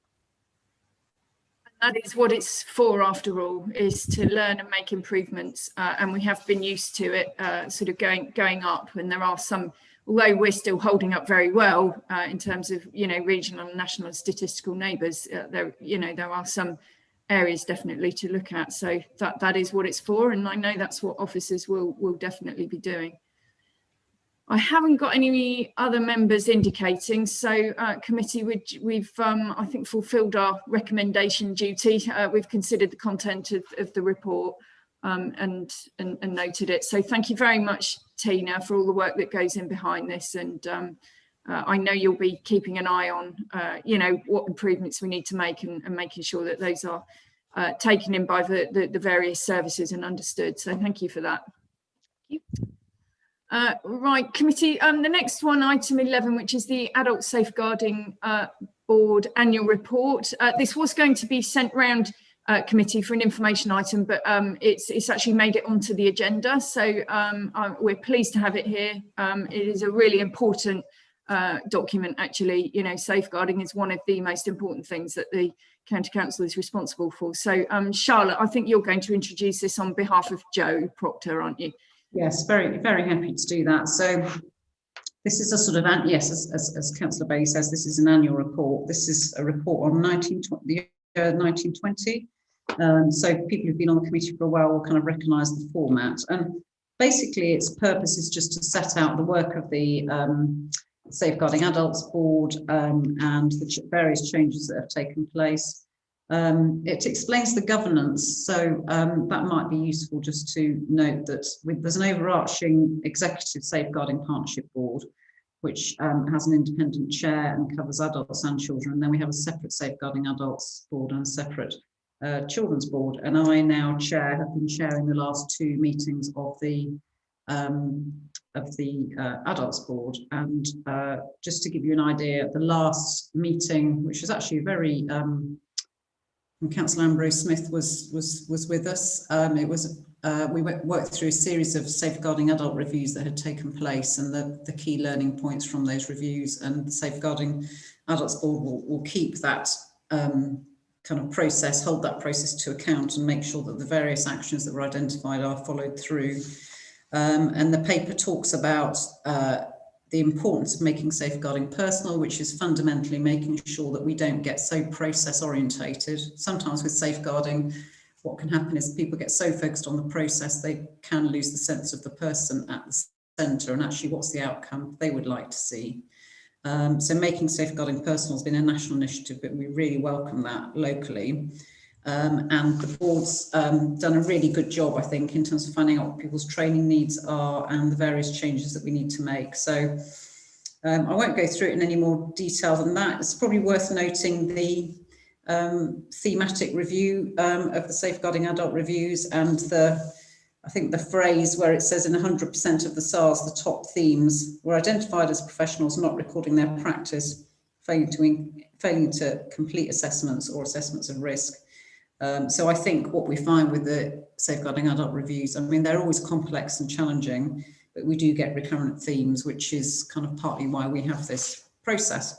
[SPEAKER 2] That is what it's for, after all, is to learn and make improvements, and we have been used to it sort of going up. And there are some, although we're still holding up very well in terms of regional and national and statistical neighbours, there are some areas definitely to look at. So that is what it's for, and I know that's what officers will definitely be doing. I haven't got any other members indicating, so committee, we've I think fulfilled our recommendation duty. We've considered the content of the report and noted it. So thank you very much, Tina, for all the work that goes in behind this. And I know you'll be keeping an eye on what improvements we need to make and making sure that those are taken in by the various services and understood. So thank you for that.
[SPEAKER 14] Thank you.
[SPEAKER 2] Right, committee, the next one, item 11, which is the Adult Safeguarding Board annual report. This was going to be sent round committee for an information item, but it's actually made it onto the agenda. So we're pleased to have it here. It is a really important document, actually. You know, safeguarding is one of the most important things that the County Council is responsible for. So Charlotte, I think you're going to introduce this on behalf of Joe Proctor, aren't you?
[SPEAKER 15] Yes, very happy to do that. So this is a sort of, yes, as Councillor Bailey says, this is an annual report. This is a report on 1920. So people who've been on the committee for a while will kind of recognise the format. And basically its purpose is just to set out the work of the Safeguarding Adults Board and the various changes that have taken place. It explains the governance, so that might be useful just to note that there's an overarching executive safeguarding partnership board, which has an independent chair and covers adults and children. And then we have a separate safeguarding adults board and a separate children's board. And I now have been chairing the last two meetings of the adults board. And just to give you an idea, the last meeting, which was actually a very Councillor Ambrose Smith was with us. It was we worked through a series of safeguarding adult reviews that had taken place, and the key learning points from those reviews. And the Safeguarding Adults Board will keep that kind of process, hold that process to account, and make sure that the various actions that were identified are followed through. And the paper talks about the importance of making safeguarding personal, which is fundamentally making sure that we don't get so process orientated. Sometimes with safeguarding, what can happen is people get so focused on the process, they can lose the sense of the person at the centre and actually what's the outcome they would like to see. So making safeguarding personal has been a national initiative, but we really welcome that locally. And the board's done a really good job, I think, in terms of finding out what people's training needs are and the various changes that we need to make. So I won't go through it in any more detail than that. It's probably worth noting the thematic review of the safeguarding adult reviews, and I think the phrase where it says in 100% of the SARs, the top themes were identified as professionals not recording their practice, failing to complete assessments or assessments of risk. So I think what we find with the safeguarding adult reviews, I mean, they're always complex and challenging, but we do get recurrent themes, which is kind of partly why we have this process.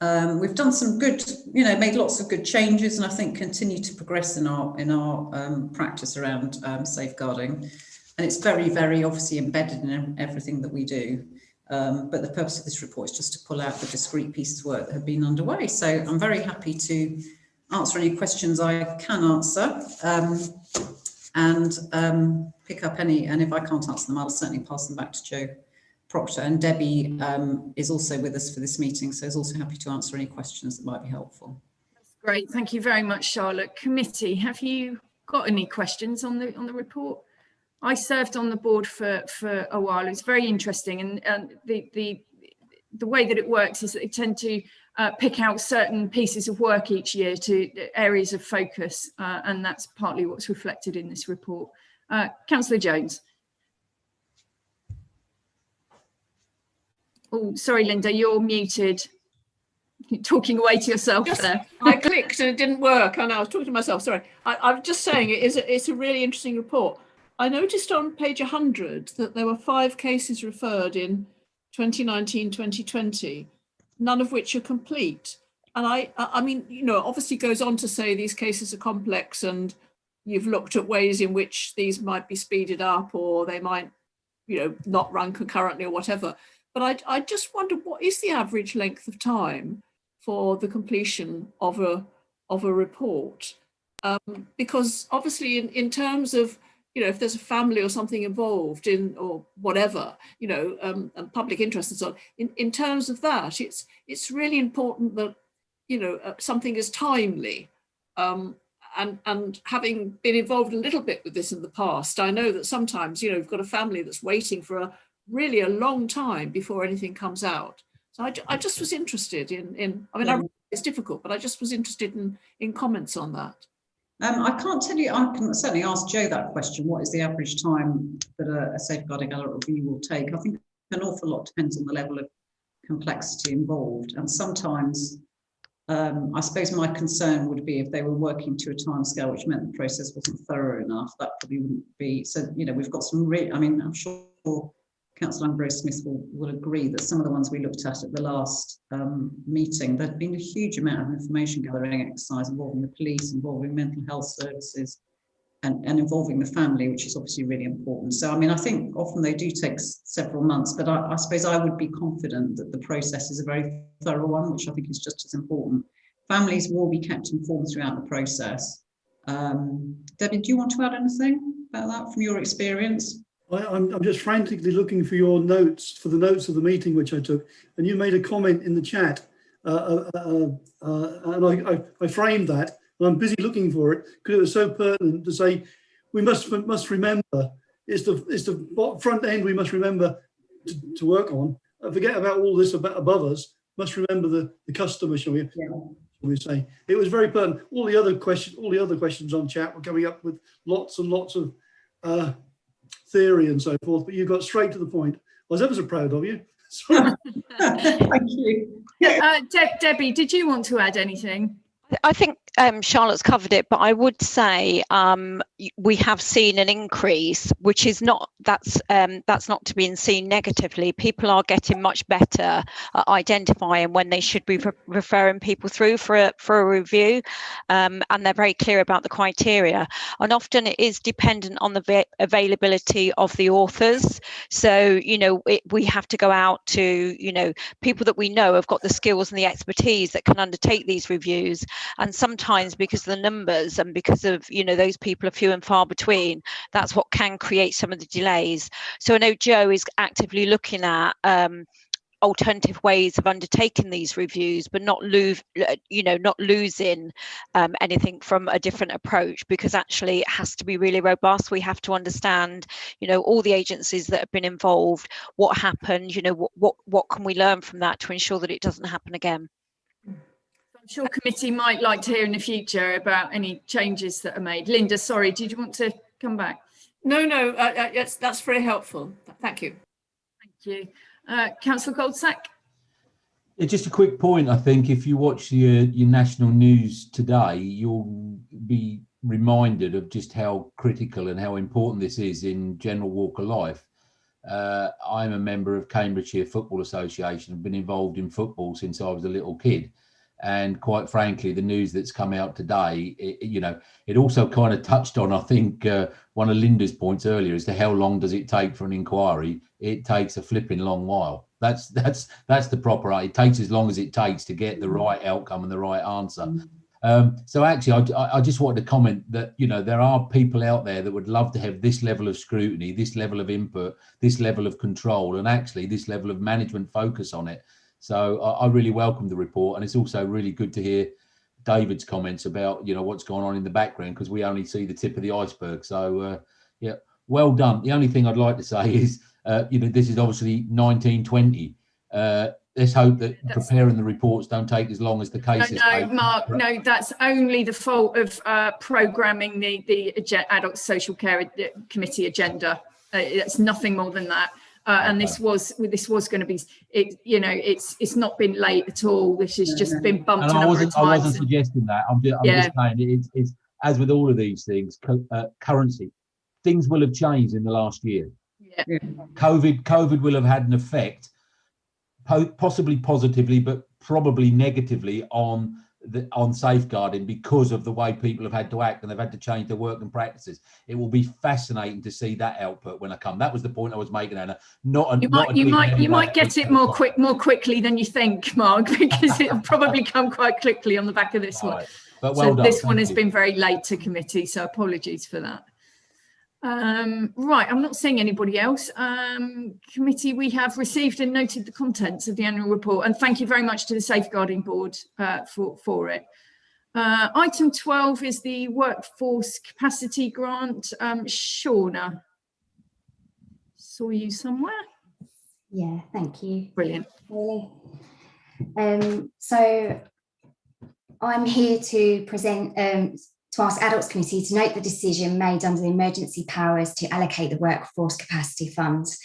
[SPEAKER 15] We've done some good, made lots of good changes, and I think continue to progress in our practice around safeguarding. And it's very, very obviously embedded in everything that we do. But the purpose of this report is just to pull out the discrete pieces of work that have been underway. So I'm very happy to answer any questions I can answer and pick up any, and if I can't answer them, I'll certainly pass them back to Joe Proctor. And Debbie is also with us for this meeting, so is also happy to answer any questions that might be helpful.
[SPEAKER 2] That's great, thank you very much, Charlotte. Committee, have you got any questions on the report? I served on the board for a while. It's very interesting, and the way that it works is that they tend to pick out certain pieces of work each year to areas of focus, and that's partly what's reflected in this report. Councillor Jones. Oh, sorry, Linda, you're muted. You're talking away to yourself there.
[SPEAKER 6] I clicked and it didn't work. I know, I was talking to myself, sorry. I'm just saying it's a really interesting report. I noticed on page 100 that there were 5 cases referred in 2019-2020, none of which are complete. And I mean, obviously goes on to say these cases are complex and you've looked at ways in which these might be speeded up, or they might, not run concurrently or whatever. But I just wonder, what is the average length of time for the completion of a report? Because obviously in terms of, if there's a family or something involved in, or whatever, and public interest and so on, in terms of that, it's really important that, something is timely. And having been involved a little bit with this in the past, I know that sometimes, you've got a family that's waiting for really a long time before anything comes out. So I just was interested in I mean, I it's difficult, but I just was interested in comments on that.
[SPEAKER 15] I can't tell you, I can certainly ask Joe that question. What is the average time that a safeguarding adult review will take? I think an awful lot depends on the level of complexity involved. And sometimes I suppose my concern would be if they were working to a timescale which meant the process wasn't thorough enough, that probably wouldn't be. So, you know, we've got some I mean, I'm sure Councillor Ambrose-Smith will agree that some of the ones we looked at the last meeting, there'd been a huge amount of information gathering exercise involving the police, involving mental health services, and involving the family, which is obviously really important. So, I mean, I think often they do take several months, but I suppose I would be confident that the process is a very thorough one, which I think is just as important. Families will be kept informed throughout the process. Debbie, do you want to add anything about that from your experience?
[SPEAKER 16] I'm just frantically looking for your notes, for the notes of the meeting which I took, and you made a comment in the chat, and I framed that, and I'm busy looking for it because it was so pertinent to say we must remember it's the front end we must remember to work on. Forget about all this above us. Must remember the customer, shall we say? It was very pertinent. All the other questions on chat were coming up with lots and lots of theory and so forth, but you got straight to the point. I was ever so proud of you.
[SPEAKER 15] Thank you.
[SPEAKER 2] Debbie, did you want to add anything?
[SPEAKER 17] I think Charlotte's covered it, but I would say we have seen an increase, which is not that's not to be seen negatively. People are getting much better at identifying when they should be referring people through for a review, and they're very clear about the criteria. And often it is dependent on the availability of the authors. So, you know, we have to go out to, you know, people that we know have got the skills and the expertise that can undertake these reviews. And sometimes because of the numbers and because of, you know, those people are few and far between, that's what can create some of the delays. So I know Joe is actively looking at alternative ways of undertaking these reviews, but not losing anything from a different approach, because actually it has to be really robust. We have to understand, you know, all the agencies that have been involved, what happened, you know, what can we learn from that to ensure that it doesn't happen again.
[SPEAKER 2] I'm sure committee might like to hear in the future about any changes that are made. Linda, sorry, did you want to come back?
[SPEAKER 6] No, yes, that's very helpful. Thank you.
[SPEAKER 2] Thank you. Councillor Goldsack?
[SPEAKER 3] Yeah, just a quick point. I think if you watch your national news today, you'll be reminded of just how critical and how important this is in general walk of life. I'm a member of Cambridgeshire Football Association. I've been involved in football since I was a little kid. And quite frankly, the news that's come out today, it also kind of touched on, I think, one of Linda's points earlier as to how long does it take for an inquiry. It takes a flipping long while. That's the proper. It takes as long as it takes to get the right outcome and the right answer. So actually, I just wanted to comment that, you know, there are people out there that would love to have this level of scrutiny, this level of input, this level of control, and actually this level of management focus on it. So I really welcome the report, and it's also really good to hear David's comments about, you know, what's going on in the background, because we only see the tip of the iceberg. So yeah, well done. The only thing I'd like to say is, you know, this is obviously 1920. Let's hope that preparing the reports don't take as long as the cases.
[SPEAKER 2] No, Mark, no, that's only the fault of programming the Adult Social Care Committee agenda. It's nothing more than that. And this was going to be, it's not been late at all. This has just been bumped. And I wasn't
[SPEAKER 3] suggesting that. I'm just saying it's as with all of these things, currency, things will have changed in the last year.
[SPEAKER 2] Yeah.
[SPEAKER 3] COVID will have had an effect, possibly positively, but probably negatively on safeguarding, because of the way people have had to act and they've had to change their working practices. It will be fascinating to see that output when I come. That was the point I was making, Anna. You
[SPEAKER 2] might get it more quickly than you think, Mark, because it'll probably come quite quickly on the back of this one.
[SPEAKER 3] Right. But well done.
[SPEAKER 2] This one has been very late to committee, so apologies for that. Right, I'm not seeing anybody else. Committee, we have received and noted the contents of the annual report, and thank you very much to the Safeguarding Board for it. Item 12 is the Workforce Capacity Grant. Shauna, saw you somewhere.
[SPEAKER 18] Yeah, thank you.
[SPEAKER 2] Brilliant.
[SPEAKER 18] So I'm here to present to ask Adults Committee to note the decision made under the emergency powers to allocate the Workforce Capacity Funds.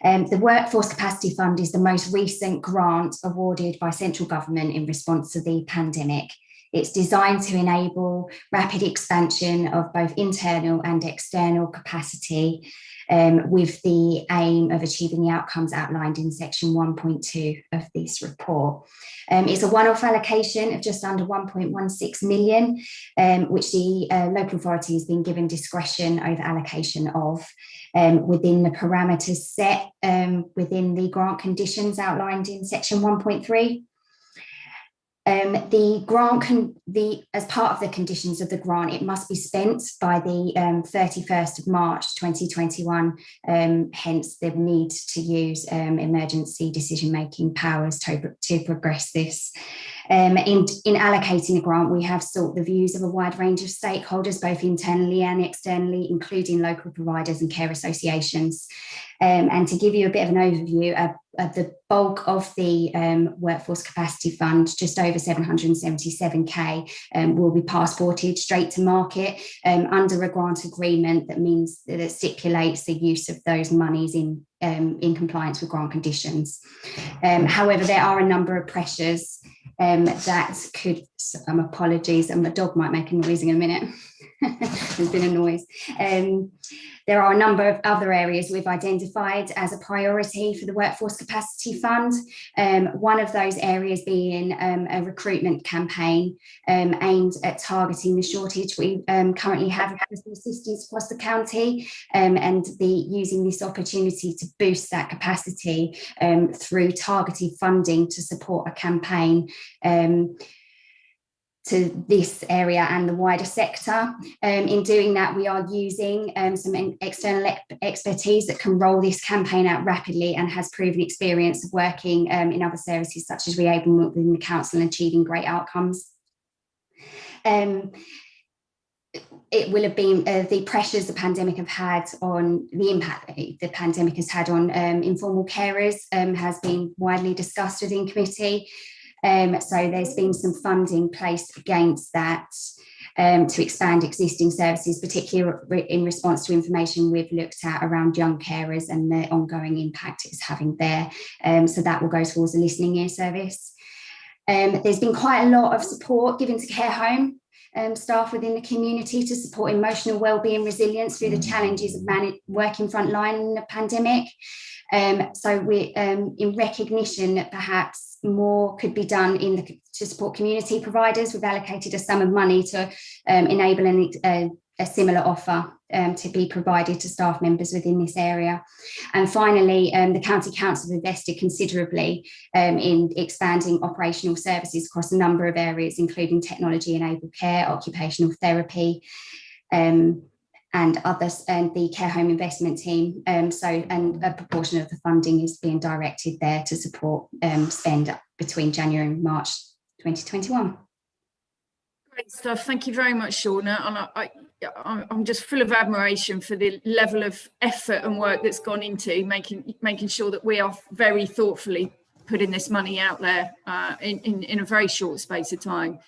[SPEAKER 18] The Workforce Capacity Fund is the most recent grant awarded by central government in response to the pandemic. It's designed to enable rapid expansion of both internal and external capacity, with the aim of achieving the outcomes outlined in section 1.2 of this report. It's a one-off allocation of just under 1.16 million, which the local authority has been given discretion over allocation of, within the parameters set within the grant conditions outlined in section 1.3. The grant as part of the conditions of the grant, it must be spent by the 31st of March 2021, hence the need to use emergency decision-making powers to progress this. In allocating the grant, we have sought the views of a wide range of stakeholders, both internally and externally, including local providers and care associations. And to give you a bit of an overview, the bulk of the Workforce Capacity Fund, just over 777k, will be passported straight to market under a grant agreement that means that it stipulates the use of those monies in compliance with grant conditions. However, there are a number of pressures that could, apologies, and the dog might make a noise in a minute. There's been a noise. There are a number of other areas we've identified as a priority for the Workforce Capacity Fund. One of those areas being a recruitment campaign aimed at targeting the shortage we currently have of personal assistants across the county, and using this opportunity to boost that capacity through targeted funding to support a campaign to this area and the wider sector. In doing that, we are using some external expertise that can roll this campaign out rapidly and has proven experience of working in other services such as Re-Procurement within the council and achieving great outcomes. It will have been the pressures the pandemic have had on the impact the pandemic has had on informal carers has been widely discussed within committee. So there's been some funding placed against that to expand existing services, particularly in response to information we've looked at around young carers and the ongoing impact it's having there. So that will go towards the listening ear service. There's been quite a lot of support given to care home staff within the community to support emotional wellbeing resilience through the challenges of working frontline in the pandemic. So we, in recognition that perhaps more could be done to support community providers, we've allocated a sum of money to enable a similar offer to be provided to staff members within this area. And finally, the County Council have invested considerably in expanding operational services across a number of areas, including technology-enabled care, occupational therapy, and others, and the care home investment team. And a proportion of the funding is being directed there to support spend between January and March 2021.
[SPEAKER 2] Great stuff. Thank you very much, Shauna. And I'm just full of admiration for the level of effort and work that's gone into making sure that we are very thoughtfully putting this money out there in a very short space of time.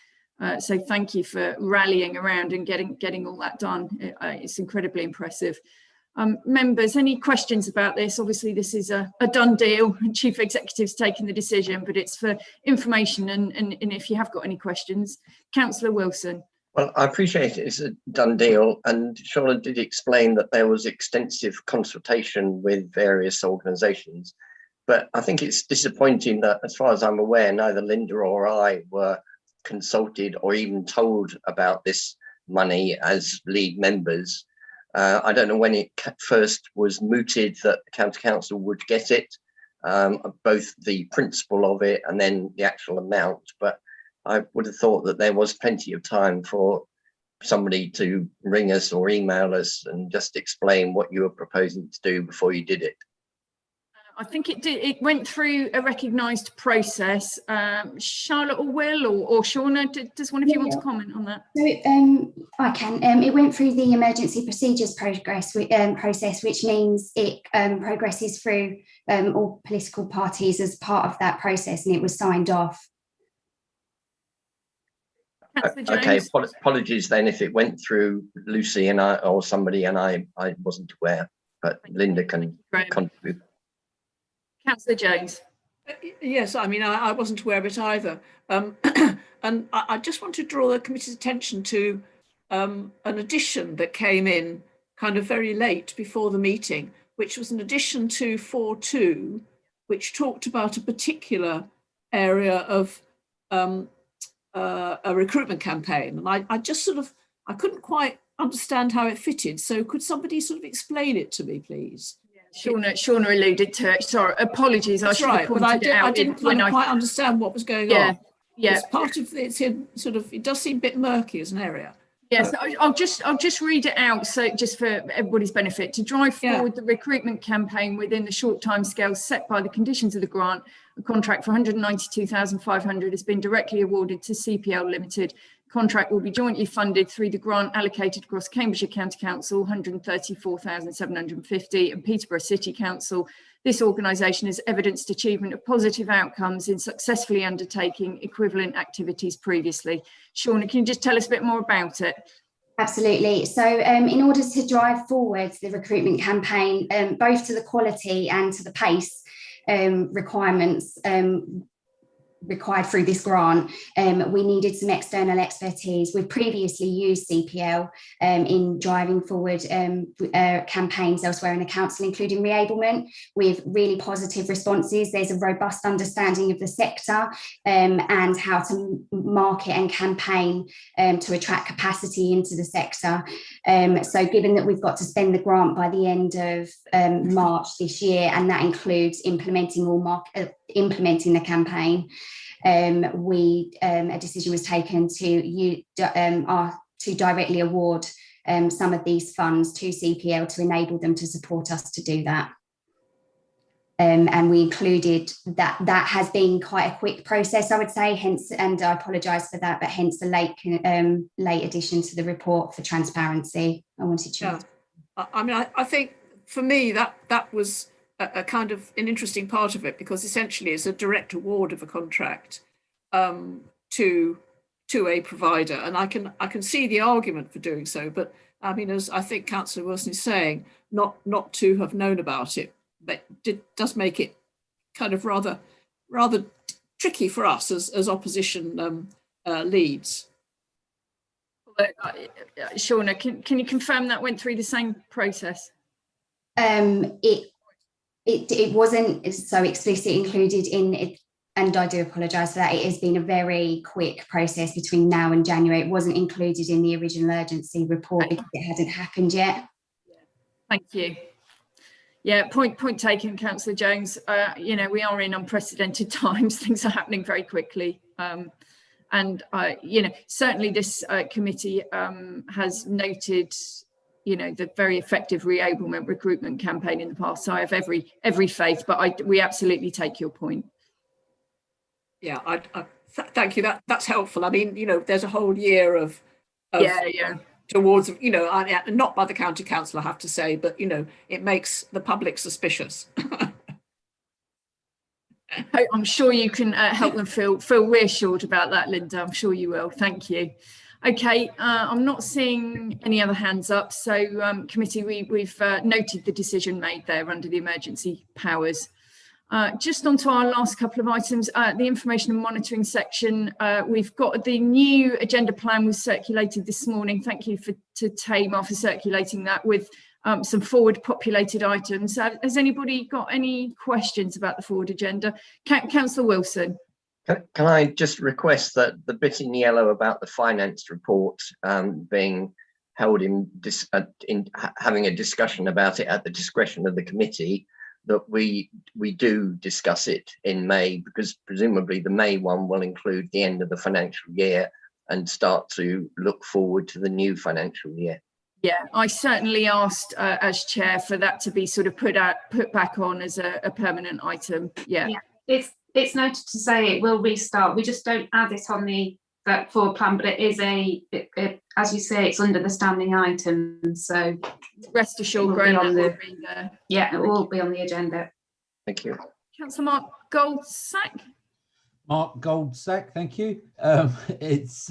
[SPEAKER 2] So thank you for rallying around and getting all that done. It's incredibly impressive. Members, any questions about this? Obviously, this is a done deal. Chief Executive's taking the decision, but it's for information. And if you have got any questions, Councillor Wilson.
[SPEAKER 5] Well, I appreciate it's a done deal. And Shauna did explain that there was extensive consultation with various organisations. But I think it's disappointing that, as far as I'm aware, neither Linda or I were consulted or even told about this money as lead members. I don't know when it first was mooted that the County Council would get it, both the principle of it and then the actual amount, but I would have thought that there was plenty of time for somebody to ring us or email us and just explain what you were proposing to do before you did it.
[SPEAKER 2] I think it went through a recognised process. Charlotte or Will or Shauna, does one of you want to comment on that?
[SPEAKER 18] So I can. It went through the emergency procedures process, which means it progresses through all political parties as part of that process, and it was signed off.
[SPEAKER 5] Okay, apologies then if it went through Lucy and I or somebody and I wasn't aware, but Linda can contribute.
[SPEAKER 2] Councillor Jones.
[SPEAKER 6] Yes, I mean, I wasn't aware of it either. And I just want to draw the committee's attention to an addition that came in kind of very late before the meeting, which was an addition to 4.2, which talked about a particular area of a recruitment campaign. And I just sort of, I couldn't quite understand how it fitted. So could somebody sort of explain it to me, please?
[SPEAKER 2] Shauna alluded to it. Sorry, apologies.
[SPEAKER 6] That's right, but I didn't quite understand what was going on.
[SPEAKER 2] Yeah,
[SPEAKER 6] it's part of it's in sort of. It does seem a bit murky as an area.
[SPEAKER 2] Yes, I'll just read it out, so just for everybody's benefit. To drive forward the recruitment campaign within the short timescales set by the conditions of the grant, a contract for 192,500 has been directly awarded to CPL Limited. Contract will be jointly funded through the grant allocated across Cambridgeshire County Council, 134,750, and Peterborough City Council. This organisation has evidenced achievement of positive outcomes in successfully undertaking equivalent activities previously. Shauna, can you just tell us a bit more about it?
[SPEAKER 18] Absolutely. So in order to drive forward the recruitment campaign, both to the quality and to the pace requirements required through this grant, we needed some external expertise. We've previously used CPL in driving forward campaigns elsewhere in the council, including Re-Ablement, with really positive responses. There's a robust understanding of the sector and how to market and campaign to attract capacity into the sector. So given that we've got to spend the grant by the end of March this year, and that includes implementing the campaign, a decision was taken to directly award some of these funds to CPL to enable them to support us to do that. And we included that. That has been quite a quick process, I would say, hence, and I apologise for that, but hence the late addition to the report for transparency. I wanted to.
[SPEAKER 6] Yeah. I mean, I think for me that was a kind of an interesting part of it, because essentially it's a direct award of a contract to a provider, and I can see the argument for doing so, but I mean, as I think Councillor Wilson is saying, not to have known about it, but it does make it kind of rather tricky for us as opposition leads.
[SPEAKER 2] Shauna, can you confirm that went through the same process?
[SPEAKER 18] It wasn't so explicitly included in it, and I do apologise for that. It has been a very quick process between now and January. It wasn't included in the original urgency report because it hadn't happened yet.
[SPEAKER 2] Thank you. Yeah, point taken, Councillor Jones. You know, we are in unprecedented times. Things are happening very quickly. And you know, certainly this committee has noted, you know, the very effective Re-Ablement recruitment campaign in the past. So I have every faith, but we absolutely take your point.
[SPEAKER 6] Yeah, thank you. That's helpful. I mean, you know, there's a whole year of towards, you know, not by the county council, I have to say, but you know, it makes the public suspicious.
[SPEAKER 2] I'm sure you can help them feel reassured about that, Linda. I'm sure you will. Thank you. Okay, I'm not seeing any other hands up. So committee, we've noted the decision made there under the emergency powers. Just on to our last couple of items, the information and monitoring section. We've got the new agenda plan was circulated this morning. Thank you to Tamar for circulating that with some forward populated items. Has anybody got any questions about the forward agenda? Councillor Wilson.
[SPEAKER 5] Can I just request that the bit in yellow about the finance report being held in having a discussion about it at the discretion of the committee, that we do discuss it in May, because presumably the May one will include the end of the financial year and start to look forward to the new financial year.
[SPEAKER 2] Yeah, I certainly asked as chair for that to be sort of put back on as a permanent item. Yeah.
[SPEAKER 19] It's noted to say it will restart. We just don't add it on the forward plan, but it is as you say, it's under the standing items. So
[SPEAKER 2] rest assured, Graham, it will be there.
[SPEAKER 19] Yeah, it will be on the agenda.
[SPEAKER 5] Thank you.
[SPEAKER 2] Councillor Mark Goldsack.
[SPEAKER 3] Mark Goldsack, thank you. It's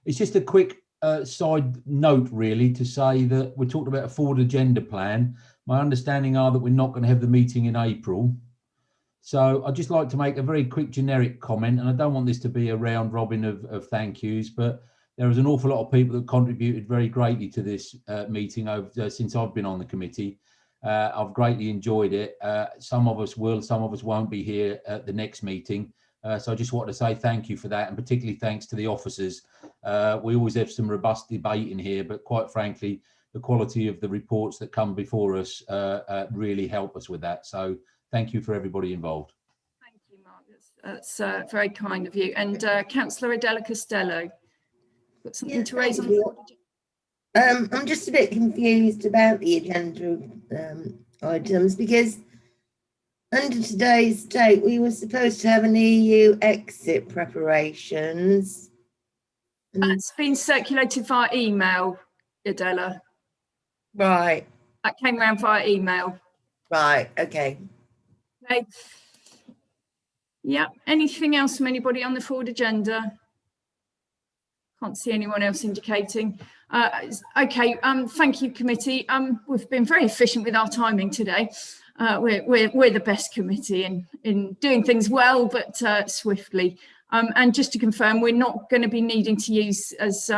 [SPEAKER 3] just a quick side note, really, to say that we're talking about a forward agenda plan. My understanding are that we're not going to have the meeting in April. So I'd just like to make a very quick generic comment, and I don't want this to be a round robin of thank yous, but there is an awful lot of people that contributed very greatly to this meeting since I've been on the committee. I've greatly enjoyed it. Some of us will, some of us won't be here at the next meeting. So I just want to say thank you for that, and particularly thanks to the officers. We always have some robust debate in here, but quite frankly, the quality of the reports that come before us really help us with that. So thank you for everybody involved.
[SPEAKER 2] Thank you, Mark. That's very kind of you. And Councillor Adela Costello, got something to raise on the board?
[SPEAKER 4] I'm just a bit confused about the agenda items, because under today's date, we were supposed to have an EU exit preparations.
[SPEAKER 2] That's been circulated via email, Adela.
[SPEAKER 4] Right.
[SPEAKER 2] That came around via email.
[SPEAKER 4] Right, okay.
[SPEAKER 2] Okay. Yeah, anything else from anybody on the forward agenda? Can't see anyone else indicating. Okay, thank you, committee. We've been very efficient with our timing today. We're the best committee in doing things well, but swiftly. And just to confirm, we're not going to be needing to use, as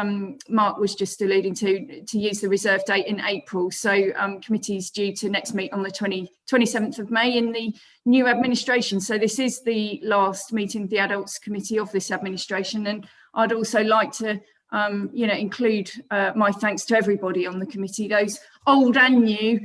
[SPEAKER 2] Mark was just alluding to use the reserve date in April. So committee is due to next meet on the 27th of May in the new administration. So this is the last meeting of the Adults Committee of this administration. And I'd also like to include my thanks to everybody on the committee, those old and new,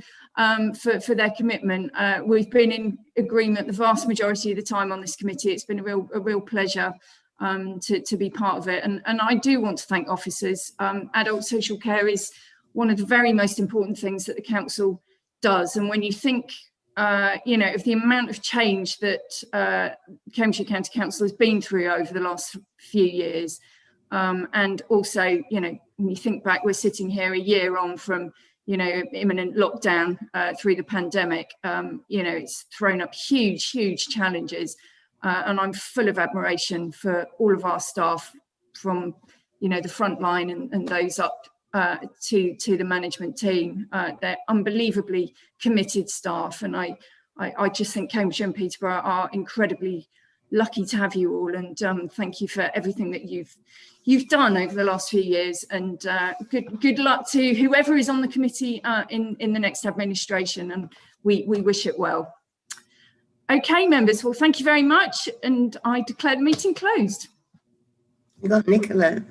[SPEAKER 2] for their commitment. We've been in agreement the vast majority of the time on this committee. It's been a real pleasure to be part of it. And I do want to thank officers. Adult social care is one of the very most important things that the council does. And when you think, of the amount of change that Cambridgeshire County Council has been through over the last few years, and also, when you think back, we're sitting here a year on from imminent lockdown through the pandemic. It's thrown up huge challenges, and I'm full of admiration for all of our staff, from the front line and those up to the management team. They're unbelievably committed staff, and I just think Cambridgeshire and Peterborough are incredibly lucky to have you all, and thank you for everything that you've done over the last few years, and good luck to whoever is on the committee in the next administration, and we wish it well. Okay, members, well, thank you very much, and I declare the meeting closed.
[SPEAKER 4] You got Nicola.